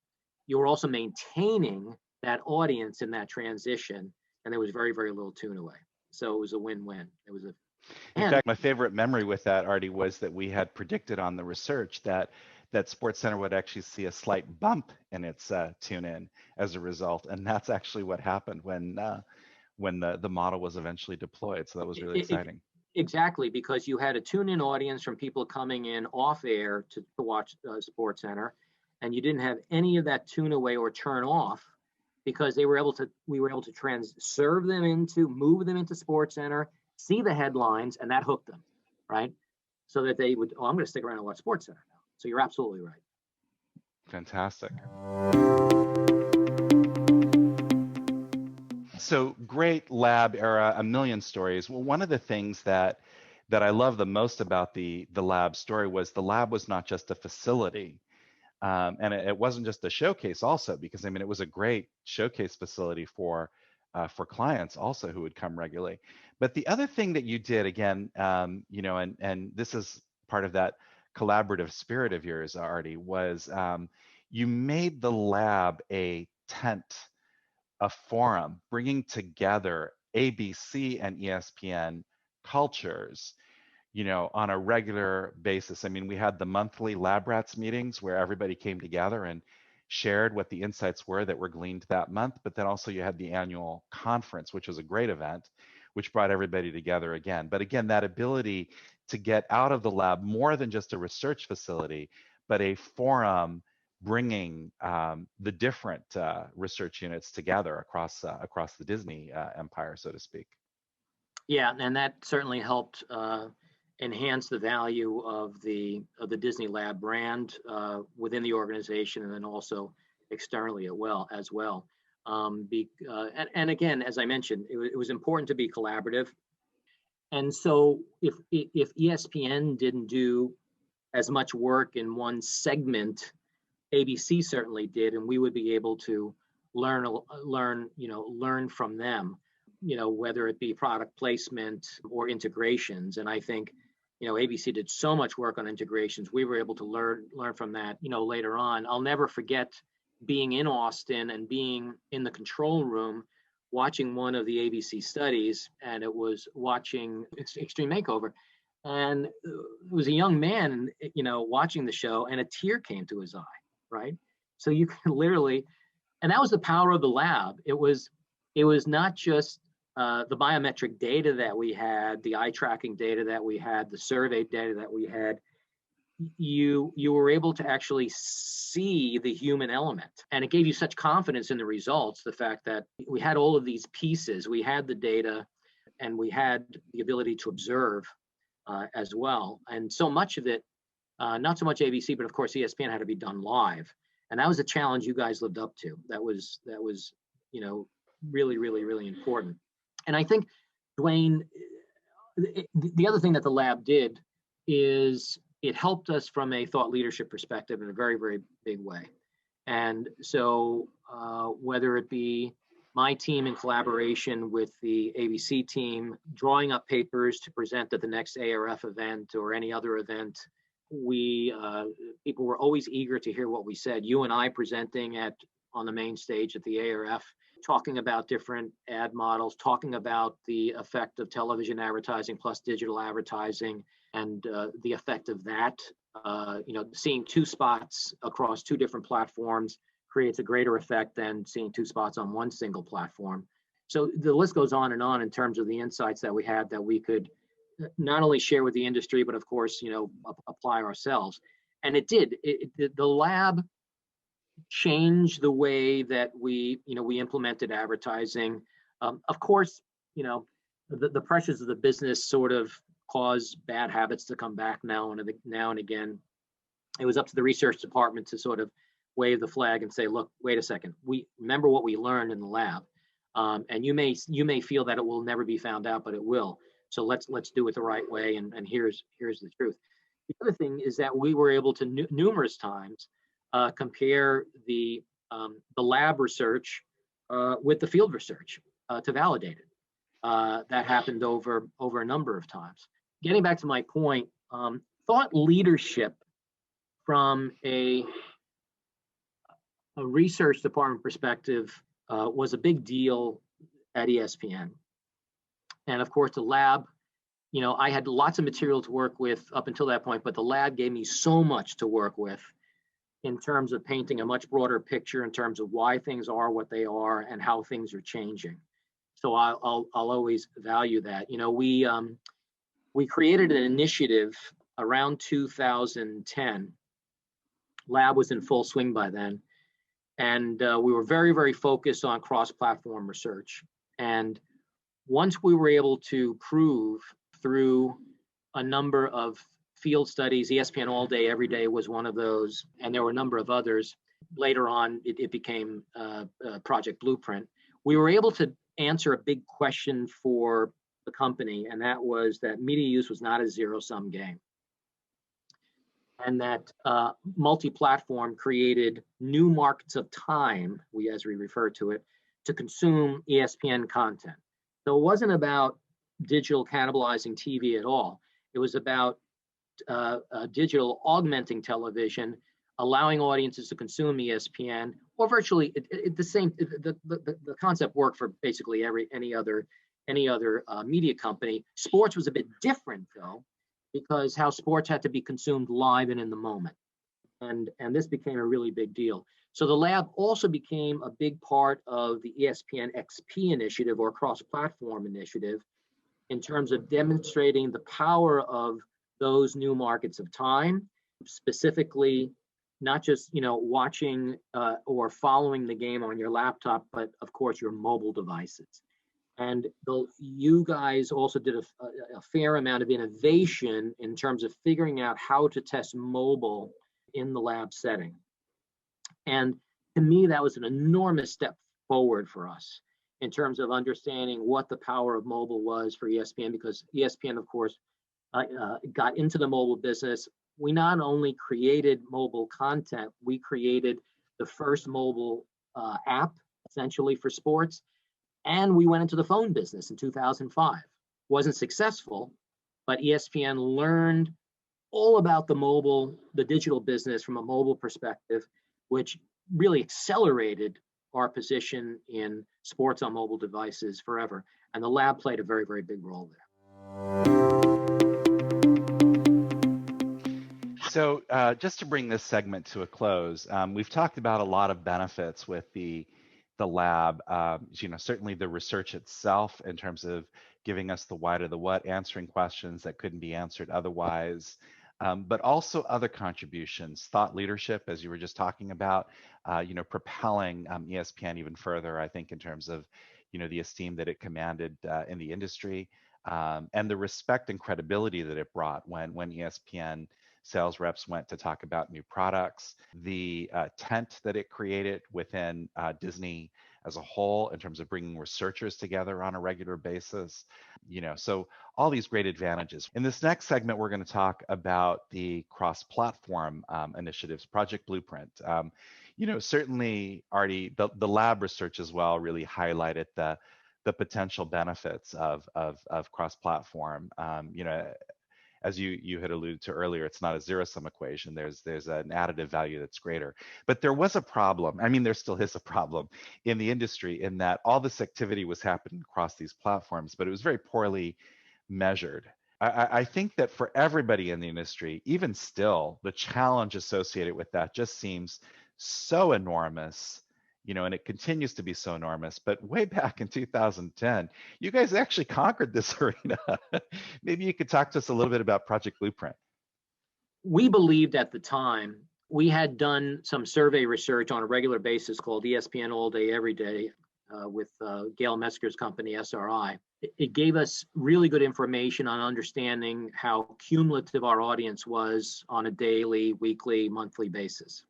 you were also maintaining that audience in that transition, and there was very, very little tune away. So it was a win-win. In fact, my favorite memory with that, Artie, was that we had predicted on the research that SportsCenter would actually see a slight bump in its tune-in as a result, and that's actually what happened when the model was eventually deployed. So that was really exciting. Exactly, because you had a tune-in audience from people coming in off air to watch SportsCenter, and you didn't have any of that tune away or turn off, because we were able to move them into SportsCenter, see the headlines, and that hooked them, right? So that they would, I'm going to stick around and watch SportsCenter now. So you're absolutely right. Fantastic. So great lab era, a million stories. Well, one of the things that I love the most about the lab story was the lab was not just a facility. And it wasn't just a showcase also, because it was a great showcase facility for clients also who would come regularly. But the other thing that you did, again, and this is part of that collaborative spirit of yours, Artie, was you made the lab a tent, a forum, bringing together ABC and ESPN cultures, on a regular basis. We had the monthly Lab Rats meetings where everybody came together and shared what the insights were that were gleaned that month. But then also you had the annual conference, which was a great event, which brought everybody together again. But again, that ability to get out of the lab more than just a research facility, but a forum bringing the different research units together across the Disney empire, so to speak. Yeah, and that certainly helped enhance the value of the Disney Lab brand within the organization, and then also externally as well. And again, as I mentioned, it was important to be collaborative. And so if ESPN didn't do as much work in one segment, ABC certainly did, and we would be able to learn from them, whether it be product placement or integrations. And I think, ABC did so much work on integrations. We were able to learn from that, later on. I'll never forget being in Austin and being in the control room watching one of the ABC studies, and it was watching Extreme Makeover. And it was a young man, watching the show, and a tear came to his eye, right? So you can literally, and that was the power of the lab. It was not just the biometric data that we had, the eye tracking data that we had, the survey data that we had. You were able to actually see the human element, and it gave you such confidence in the results. The fact that we had all of these pieces, we had the data, and we had the ability to observe as well. And so much of it, not so much ABC, but of course ESPN, had to be done live, and that was a challenge you guys lived up to. That was really, really, really important. And I think, Dwayne, the other thing that the lab did is it helped us from a thought leadership perspective in a very, very big way. And so whether it be my team in collaboration with the ABC team, drawing up papers to present at the next ARF event or any other event, people were always eager to hear what we said. You and I presenting on the main stage at the ARF, talking about different ad models, talking about the effect of television advertising plus digital advertising, and the effect of that. Seeing two spots across two different platforms creates a greater effect than seeing two spots on one single platform. So the list goes on in terms of the insights that we had that we could not only share with the industry, but of course, apply ourselves. And it did. The lab changed the way that we implemented advertising. Of course, the pressures of the business sort of cause bad habits to come back now and again. It was up to the research department to sort of wave the flag and say, look, wait a second, we remember what we learned in the lab, and you may feel that it will never be found out, but it will. So let's do it the right way, and here's the truth. The other thing is that we were able to numerous times compare the lab research with the field research to validate it. That happened over a number of times. Getting back to my point, thought leadership from a research department perspective was a big deal at ESPN. And of course, the lab, I had lots of material to work with up until that point, but the lab gave me so much to work with in terms of painting a much broader picture in terms of why things are what they are and how things are changing. So I'll always value that. We created an initiative around 2010. Lab was in full swing by then. And we were very, very focused on cross-platform research. And once we were able to prove through a number of field studies, ESPN All Day, Every Day was one of those, and there were a number of others. Later on, it became Project Blueprint. We were able to answer a big question for the company, and that was that media use was not a zero-sum game. And that multi-platform created new markets of time, as we refer to it, to consume ESPN content. So it wasn't about digital cannibalizing TV at all. It was about digital augmenting television, allowing audiences to consume ESPN, or virtually the concept worked for basically any other media company. Sports was a bit different though, because how sports had to be consumed live and in the moment. And this became a really big deal. So the lab also became a big part of the ESPN XP initiative, or cross-platform initiative, in terms of demonstrating the power of those new markets of time, specifically not just watching or following the game on your laptop, but of course your mobile devices. And you guys also did a fair amount of innovation in terms of figuring out how to test mobile in the lab setting. And to me, that was an enormous step forward for us in terms of understanding what the power of mobile was for ESPN, because ESPN, of course, got into the mobile business. We not only created mobile content, we created the first mobile app essentially for sports. And we went into the phone business in 2005. Wasn't successful, but ESPN learned all about the digital business from a mobile perspective, which really accelerated our position in sports on mobile devices forever. And the lab played a very, very big role there. So just to bring this segment to a close, we've talked about a lot of benefits with the lab. Certainly the research itself in terms of giving us the why to the what, answering questions that couldn't be answered otherwise, but also other contributions, thought leadership, as you were just talking about, propelling ESPN even further, I think, in terms of, the esteem that it commanded in the industry, and the respect and credibility that it brought when ESPN sales reps went to talk about new products, the tent that it created within Disney as a whole in terms of bringing researchers together on a regular basis, so all these great advantages. In this next segment, we're going to talk about the cross-platform initiatives, Project Blueprint. Certainly, Artie, the lab research as well really highlighted the potential benefits of cross-platform. As you had alluded to earlier, it's not a zero-sum equation. There's an additive value that's greater. But there was a problem. I mean, there still is a problem in the industry in that all this activity was happening across these platforms, but it was very poorly measured. I think that for everybody in the industry, even still, the challenge associated with that just seems so enormous, and it continues to be so enormous. But way back in 2010, you guys actually conquered this arena. Maybe you could talk to us a little bit about Project Blueprint. We believed at the time, we had done some survey research on a regular basis called ESPN All Day, Every Day with Gail Metzger's company, SRI. It gave us really good information on understanding how cumulative our audience was on a daily, weekly, monthly basis.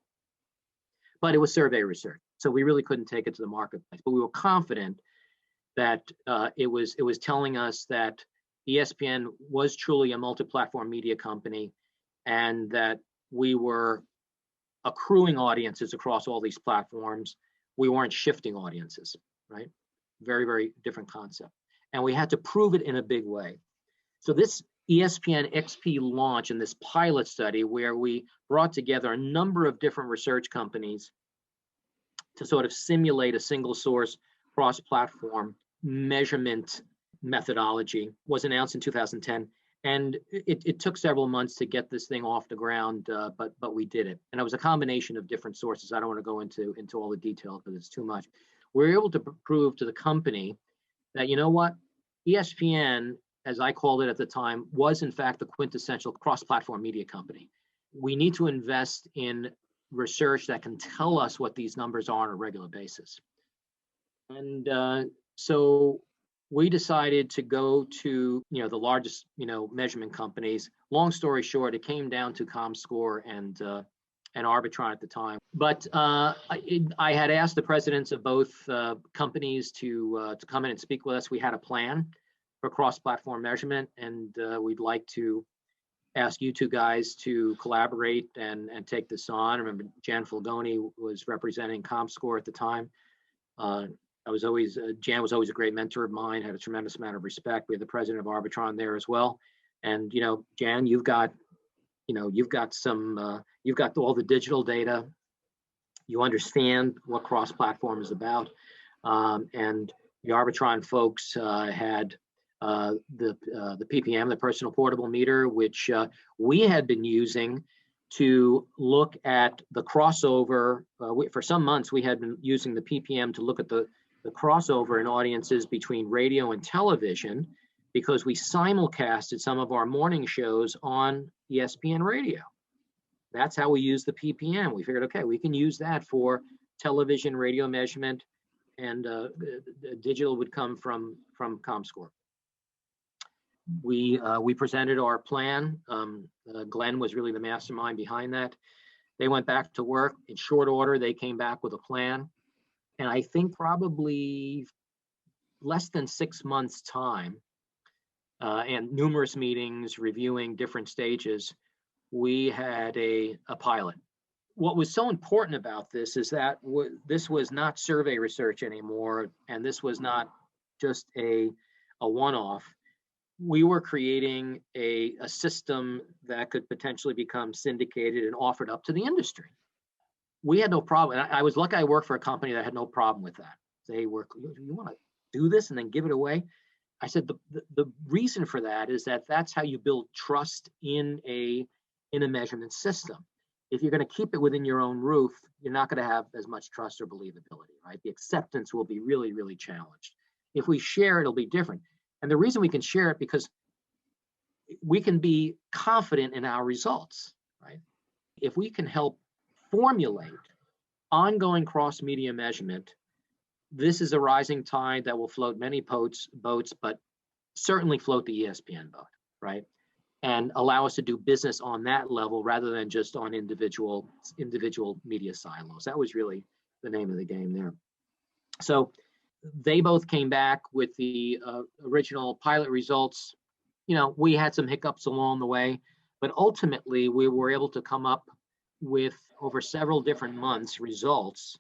But it was survey research, so we really couldn't take it to the marketplace. But we were confident that it was telling us that ESPN was truly a multi-platform media company, and that we were accruing audiences across all these platforms. We weren't shifting audiences, right? Very, very different concept. And we had to prove it in a big way. So this ESPN XP launch and this pilot study where we brought together a number of different research companies to sort of simulate a single source cross-platform measurement methodology was announced in 2010. And it took several months to get this thing off the ground, but we did it. And it was a combination of different sources. I don't want to go into all the details because it's too much. We were able to prove to the company that, you know what, ESPN, as I called it at the time, was in fact the quintessential cross-platform media company. We need to invest in research that can tell us what these numbers are on a regular basis. And so we decided to go to the largest measurement companies. Long story short, it came down to ComScore and Arbitron at the time. But I had asked the presidents of both companies to come in and speak with us. We had a plan for cross-platform measurement, and we'd like to ask you two guys to collaborate and take this on. I remember Jan Fulgoni was representing ComScore at the time. Jan was always a great mentor of mine, had a tremendous amount of respect. We had the president of Arbitron there as well. And, Jan, you've got all the digital data. You understand what cross-platform is about. And the Arbitron folks had the PPM, the personal portable meter, which we had been using to look at the crossover. For some months, we had been using the PPM to look at the crossover in audiences between radio and television, because we simulcasted some of our morning shows on ESPN radio. That's how we use the PPM. We figured, okay, we can use that for television, radio measurement, and digital would come from ComScore. We presented our plan. Glenn was really the mastermind behind that. They went back to work. In short order, they came back with a plan. And I think probably less than 6 months' time and numerous meetings reviewing different stages, we had a pilot. what was so important about this is that this was not survey research anymore, and this was not just a one-off. We were creating a system that could potentially become syndicated and offered up to the industry. We had no problem. I was lucky I worked for a company that had no problem with that. They were, you want to do this and then give it away? I said the reason for that is that that's how you build trust in a measurement system. If you're going to keep it within your own roof, you're not going to have as much trust or believability, right? The acceptance will be really, really challenged. If we share, it'll be different. And the reason we can share it because we can be confident in our results, right? If we can help formulate ongoing cross-media measurement, this is a rising tide that will float many boats, but certainly float the ESPN boat, right? And allow us to do business on that level rather than just on individual media silos. That was really the name of the game there. So they both came back with the original pilot results. You know, we had some hiccups along the way, but ultimately we were able to come up with over several different months results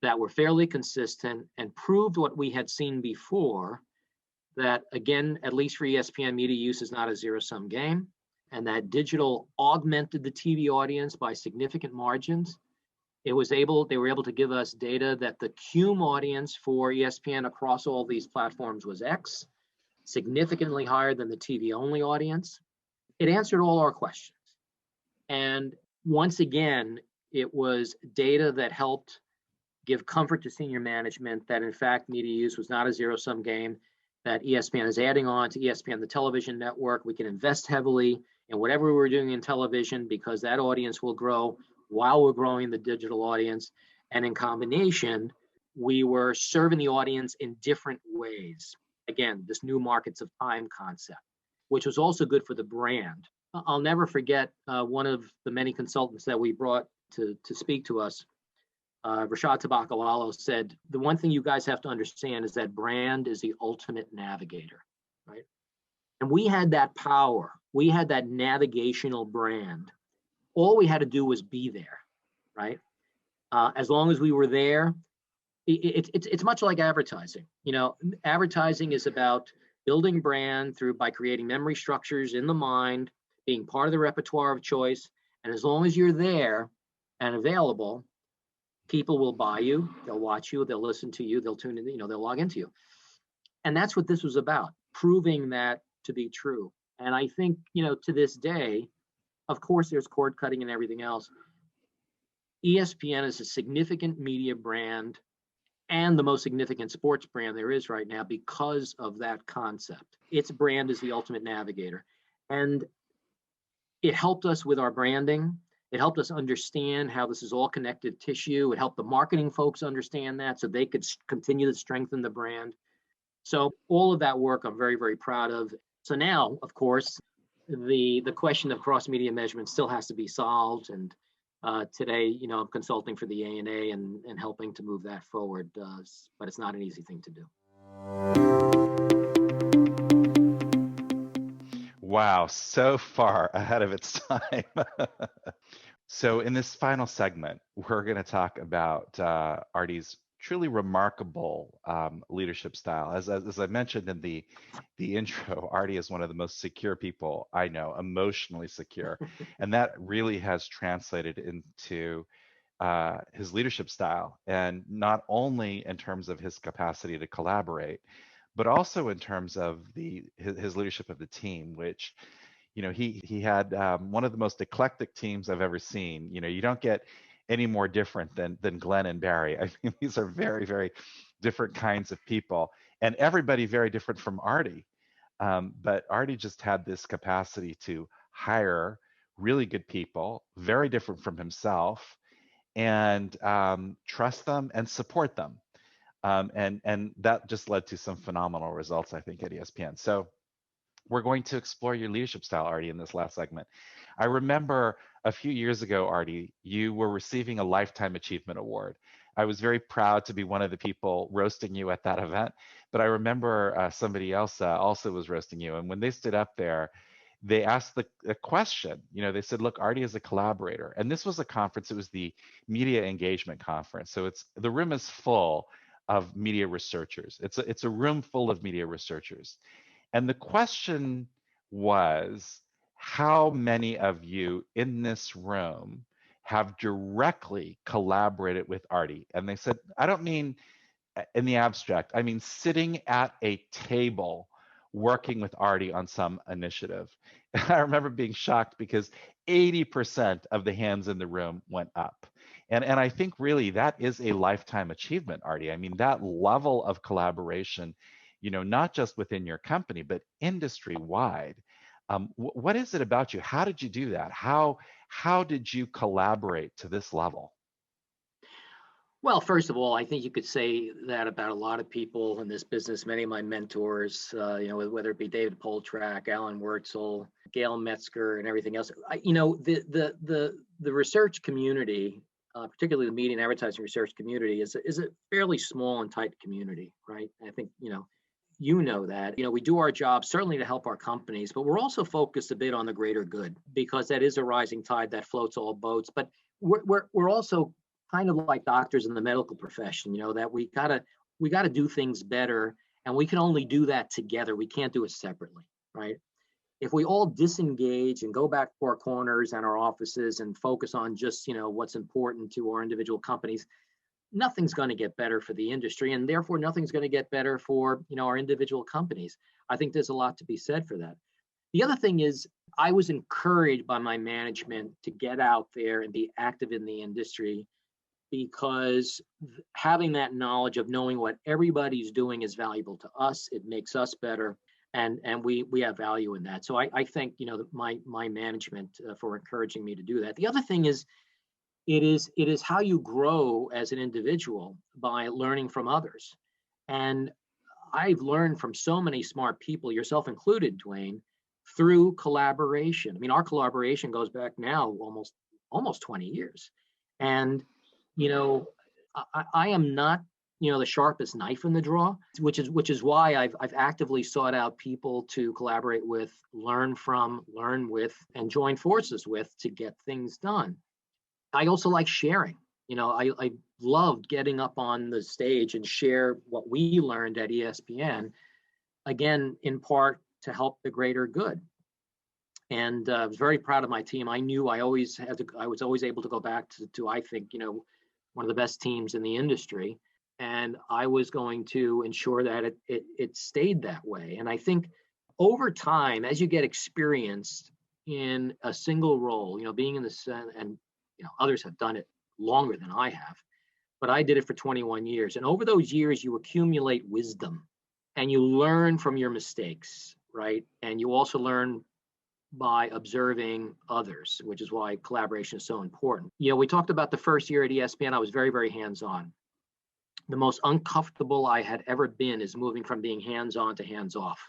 that were fairly consistent and proved what we had seen before, that again, at least for ESPN, media use is not a zero-sum game, and that digital augmented the TV audience by significant margins. They were able to give us data that the CUME audience for ESPN across all these platforms was X, significantly higher than the TV-only audience. It answered all our questions. And once again, it was data that helped give comfort to senior management that in fact media use was not a zero-sum game, that ESPN is adding on to ESPN, the television network. We can invest heavily in whatever we're doing in television because that audience will grow while we're growing the digital audience. And in combination, we were serving the audience in different ways. Again, this new markets of time concept, which was also good for the brand. I'll never forget one of the many consultants that we brought to speak to us. Rashad Tabakalalo said, the one thing you guys have to understand is that brand is the ultimate navigator, right? And we had that power. We had that navigational brand. All we had to do was be there, right? As long as we were there, it's much like advertising. You know, advertising is about building brand by creating memory structures in the mind, being part of the repertoire of choice. And as long as you're there and available, people will buy you, they'll watch you, they'll listen to you, they'll tune in, they'll log into you. And that's what this was about, proving that to be true. And I think, to this day, of course, there's cord cutting and everything else. ESPN is a significant media brand and the most significant sports brand there is right now because of that concept. Its brand is the ultimate navigator. And it helped us with our branding. It helped us understand how this is all connective tissue. It helped the marketing folks understand that so they could continue to strengthen the brand. So all of that work I'm very, very proud of. So now, of course, the question of cross-media measurement still has to be solved. And today, I'm consulting for the ANA and helping to move that forward. But it's not an easy thing to do. Wow, so far ahead of its time. So in this final segment, we're going to talk about Artie's truly remarkable leadership style. As I mentioned in the intro, Artie is one of the most secure people I know, emotionally secure. And that really has translated into his leadership style. And not only in terms of his capacity to collaborate, but also in terms of his leadership of the team, which, he had one of the most eclectic teams I've ever seen. You don't get any more different than Glenn and Barry. I mean, these are very, very different kinds of people, and everybody very different from Artie. But Artie just had this capacity to hire really good people, very different from himself, and trust them and support them. And that just led to some phenomenal results, I think, at ESPN. So we're going to explore your leadership style, Artie, in this last segment. I remember a few years ago, Artie, you were receiving a Lifetime Achievement Award. I was very proud to be one of the people roasting you at that event, but I remember somebody else also was roasting you. And when they stood up there, they asked the question, they said, look, Artie is a collaborator. And this was a conference, it was the Media Engagement Conference. So the room is full of media researchers. It's a room full of media researchers. And the question was, how many of you in this room have directly collaborated with Artie? And they said, I don't mean in the abstract, I mean sitting at a table working with Artie on some initiative. And I remember being shocked because 80% of the hands in the room went up. And I think really that is a lifetime achievement, Artie. I mean, that level of collaboration, not just within your company, but industry wide. What is it about you? How did you do that? How did you collaborate to this level? Well, first of all, I think you could say that about a lot of people in this business. Many of my mentors, whether it be David Poltrak, Alan Wurtzel, Gail Metzger, and everything else. The research community, particularly the media and advertising research community, is a fairly small and tight community, right? I think you know that. We do our job certainly to help our companies, but we're also focused a bit on the greater good, because that is a rising tide that floats all boats. But we're also kind of like doctors in the medical profession, that we gotta do things better, and we can only do that together. We can't do it separately, right? If we all disengage and go back to our corners and our offices and focus on just what's important to our individual companies, nothing's going to get better for the industry, and therefore nothing's going to get better for our individual companies. I think there's a lot to be said for that. The other thing is, I was encouraged by my management to get out there and be active in the industry, because having that knowledge of knowing what everybody's doing is valuable to us. It makes us better, and we have value in that. So I thank my management for encouraging me to do that. The other thing is, it is how you grow as an individual, by learning from others. And I've learned from so many smart people, yourself included, Dwayne, through collaboration. I mean, our collaboration goes back now almost 20 years. And I am not the sharpest knife in the draw, which is why I've actively sought out people to collaborate with, learn from, learn with, and join forces with to get things done. I also like sharing. I loved getting up on the stage and share what we learned at ESPN, again, in part to help the greater good. And I was very proud of my team. I knew I was always able to go back to I think, one of the best teams in the industry. And I was going to ensure that it stayed that way. And I think over time, as you get experienced in a single role, being in the Senate, and others have done it longer than I have, but I did it for 21 years. And over those years, you accumulate wisdom and you learn from your mistakes, right? And you also learn by observing others, which is why collaboration is so important. We talked about the first year at ESPN. I was very, very hands-on. The most uncomfortable I had ever been is moving from being hands-on to hands-off,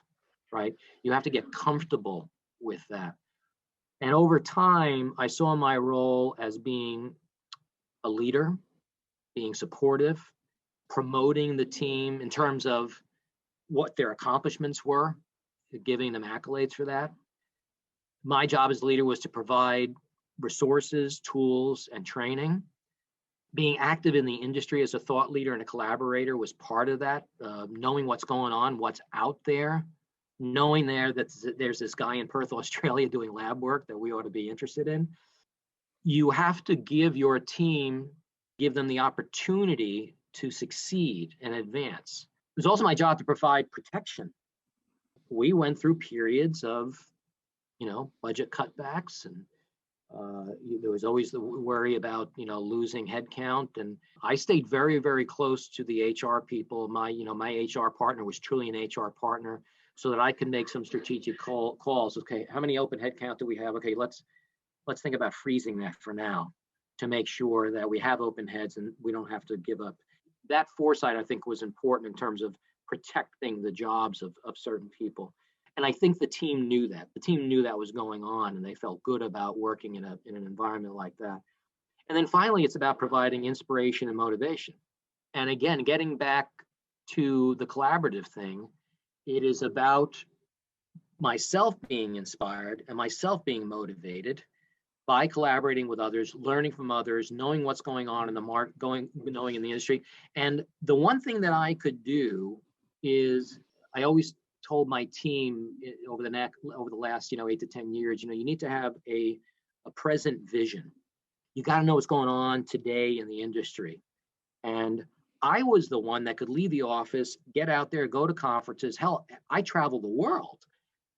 right? You have to get comfortable with that. And over time, I saw my role as being a leader, being supportive, promoting the team in terms of what their accomplishments were, giving them accolades for that. My job as leader was to provide resources, tools, and training. Being active in the industry as a thought leader and a collaborator was part of that, knowing what's going on, what's out there, knowing that there's this guy in Perth, Australia doing lab work that we ought to be interested in. You have to give your team, give them the opportunity to succeed and advance. It was also my job to provide protection. We went through periods of budget cutbacks, and there was always the worry about losing headcount. And I stayed very, very close to the HR people. My HR partner was truly an HR partner, so that I could make some strategic calls. Okay, how many open headcount do we have? Okay, let's think about freezing that for now, to make sure that we have open heads and we don't have to give up. That foresight, I think, was important in terms of protecting the jobs of certain people. And I think the team knew that. The team knew that was going on, and they felt good about working in an environment like that. And then finally, it's about providing inspiration and motivation. And again, getting back to the collaborative thing, it is about myself being inspired and myself being motivated by collaborating with others, learning from others, knowing what's going on in the market, knowing in the industry. And the one thing that I could do is, I always told my team over the last 8 to 10 years, you need to have a present vision. You got to know what's going on today in the industry. And I was the one that could leave the office, get out there, go to conferences. Hell, I traveled the world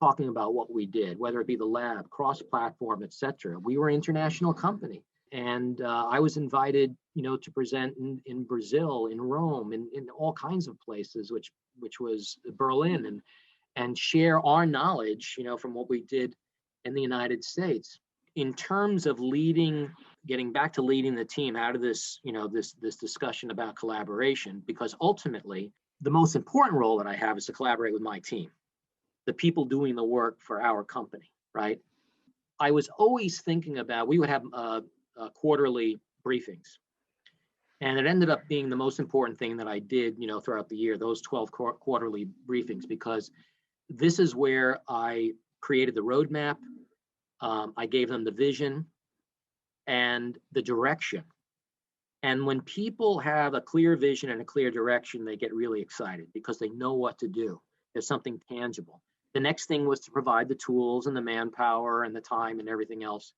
talking about what we did, whether it be the lab, cross-platform, et cetera. We were an international company. And I was invited, to present in Brazil, in Rome, in all kinds of places, which was Berlin, and share our knowledge, from what we did in the United States. In terms of getting back to leading the team out of this, this discussion about collaboration, because ultimately the most important role that I have is to collaborate with my team, the people doing the work for our company, right? I was always thinking about, we would have quarterly briefings. And it ended up being the most important thing that I did, throughout the year, those 12 quarterly briefings, because this is where I created the roadmap. I gave them the vision and the direction. And when people have a clear vision and a clear direction, they get really excited because they know what to do. There's something tangible. The next thing was to provide the tools and the manpower and the time and everything else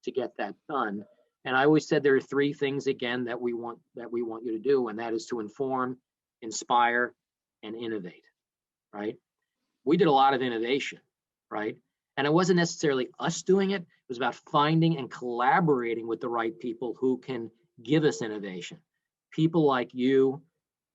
to get that done. And I always said there are three things, again, that we want you to do, and that is to inform, inspire, and innovate, right? We did a lot of innovation, right? And it wasn't necessarily us doing it. It was about finding and collaborating with the right people who can give us innovation. People like you,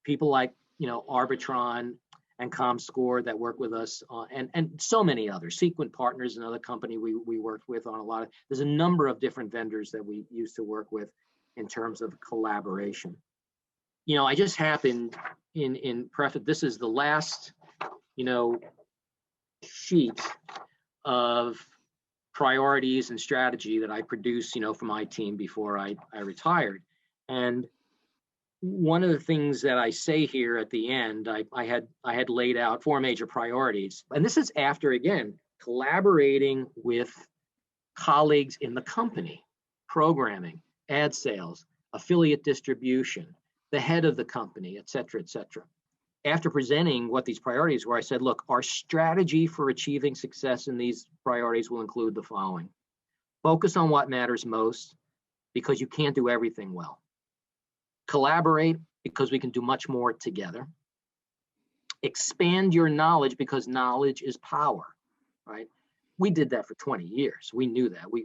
people like, Arbitron and ComScore that work with us, and so many others. Sequent Partners, another company we worked with on a lot of, there's a number of different vendors that we used to work with in terms of collaboration. I just happened in preface, this is the last, sheet of priorities and strategy that I produced, for my team before I retired. And one of the things that I say here at the end, I had laid out 4 major priorities. And this is after, again, collaborating with colleagues in the company, programming, ad sales, affiliate distribution, the head of the company, et cetera, et cetera. After presenting what these priorities were, I said, look, our strategy for achieving success in these priorities will include the following. Focus on what matters most, because you can't do everything well. Collaborate, because we can do much more together. Expand your knowledge, because knowledge is power, right? We did that for 20 years. We knew that. We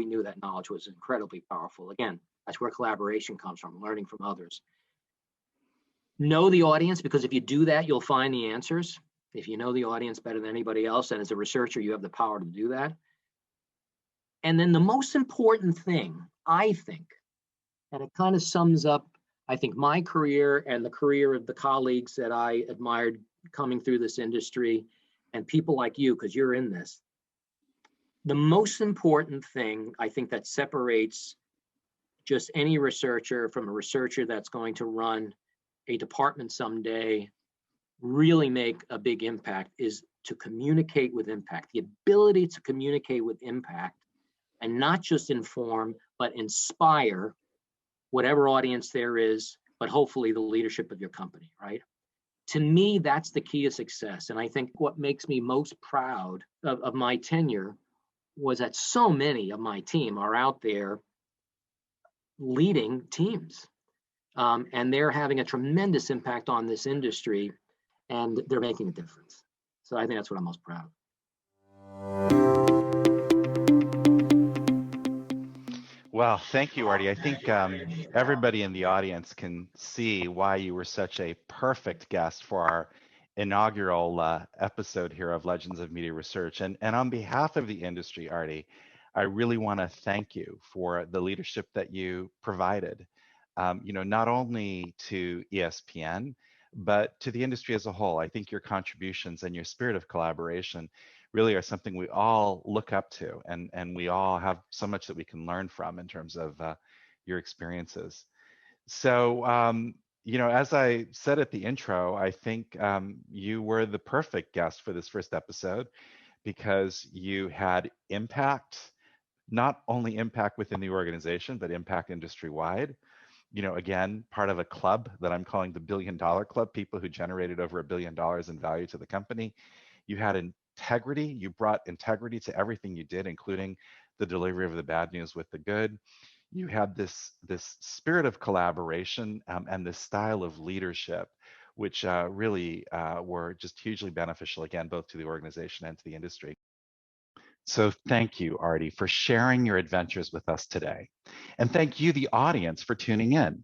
knew that knowledge was incredibly powerful. Again, that's where collaboration comes from, learning from others. Know the audience, because if you do that, you'll find the answers. If you know the audience better than anybody else, and as a researcher, you have the power to do that. And then the most important thing, I think, and it kind of sums up, I think, my career and the career of the colleagues that I admired coming through this industry, and people like you, because you're in this. The most important thing, I think, that separates just any researcher from a researcher that's going to run a department someday, really make a big impact, is to communicate with impact. The ability to communicate with impact, and not just inform, but inspire whatever audience there is, but hopefully the leadership of your company, right? To me, that's the key to success. And I think what makes me most proud of my tenure was that so many of my team are out there leading teams. And they're having a tremendous impact on this industry, and they're making a difference. So I think that's what I'm most proud of. Well, thank you, Artie. I think everybody in the audience can see why you were such a perfect guest for our inaugural episode here of Legends of Media Research. And on behalf of the industry, Artie, I really want to thank you for the leadership that you provided, not only to ESPN, but to the industry as a whole. I think your contributions and your spirit of collaboration really are something we all look up to, and we all have so much that we can learn from in terms of your experiences. So, as I said at the intro, I think you were the perfect guest for this first episode because you had impact, not only impact within the organization, but impact industry-wide. Again, part of a club that I'm calling the $1 billion club, people who generated over $1 billion in value to the company. You had integrity. You brought integrity to everything you did, including the delivery of the bad news with the good. You had this spirit of collaboration and this style of leadership, which really were just hugely beneficial, again, both to the organization and to the industry. So thank you, Artie, for sharing your adventures with us today. And thank you, the audience, for tuning in.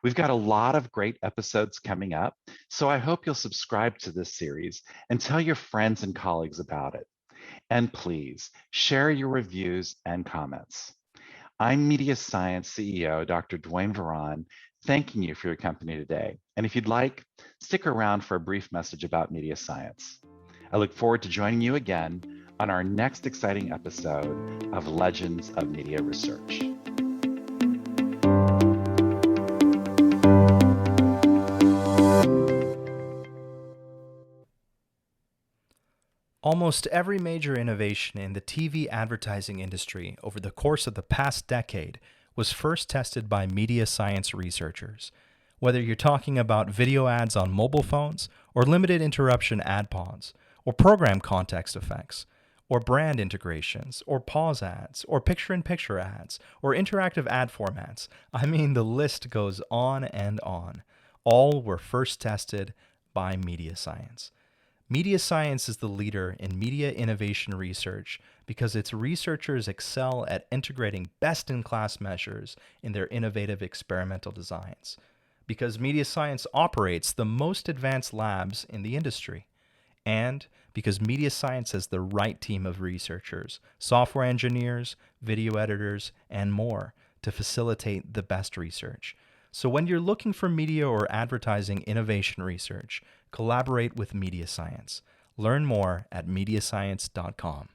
We've got a lot of great episodes coming up, so I hope you'll subscribe to this series and tell your friends and colleagues about it. And please share your reviews and comments. I'm MediaScience CEO, Dr. Dwayne Varon, thanking you for your company today. And if you'd like, stick around for a brief message about MediaScience. I look forward to joining you again on our next exciting episode of Legends of Media Research. Almost every major innovation in the TV advertising industry over the course of the past decade was first tested by MediaScience researchers. Whether you're talking about video ads on mobile phones, or limited interruption ad pods, or program context effects, or brand integrations, or pause ads, or picture-in-picture ads, or interactive ad formats, I mean, the list goes on and on. All were first tested by MediaScience. MediaScience is the leader in media innovation research because its researchers excel at integrating best-in-class measures in their innovative experimental designs. Because MediaScience operates the most advanced labs in the industry. And because MediaScience has the right team of researchers, software engineers, video editors, and more to facilitate the best research. So when you're looking for media or advertising innovation research, collaborate with MediaScience. Learn more at MediaScience.com.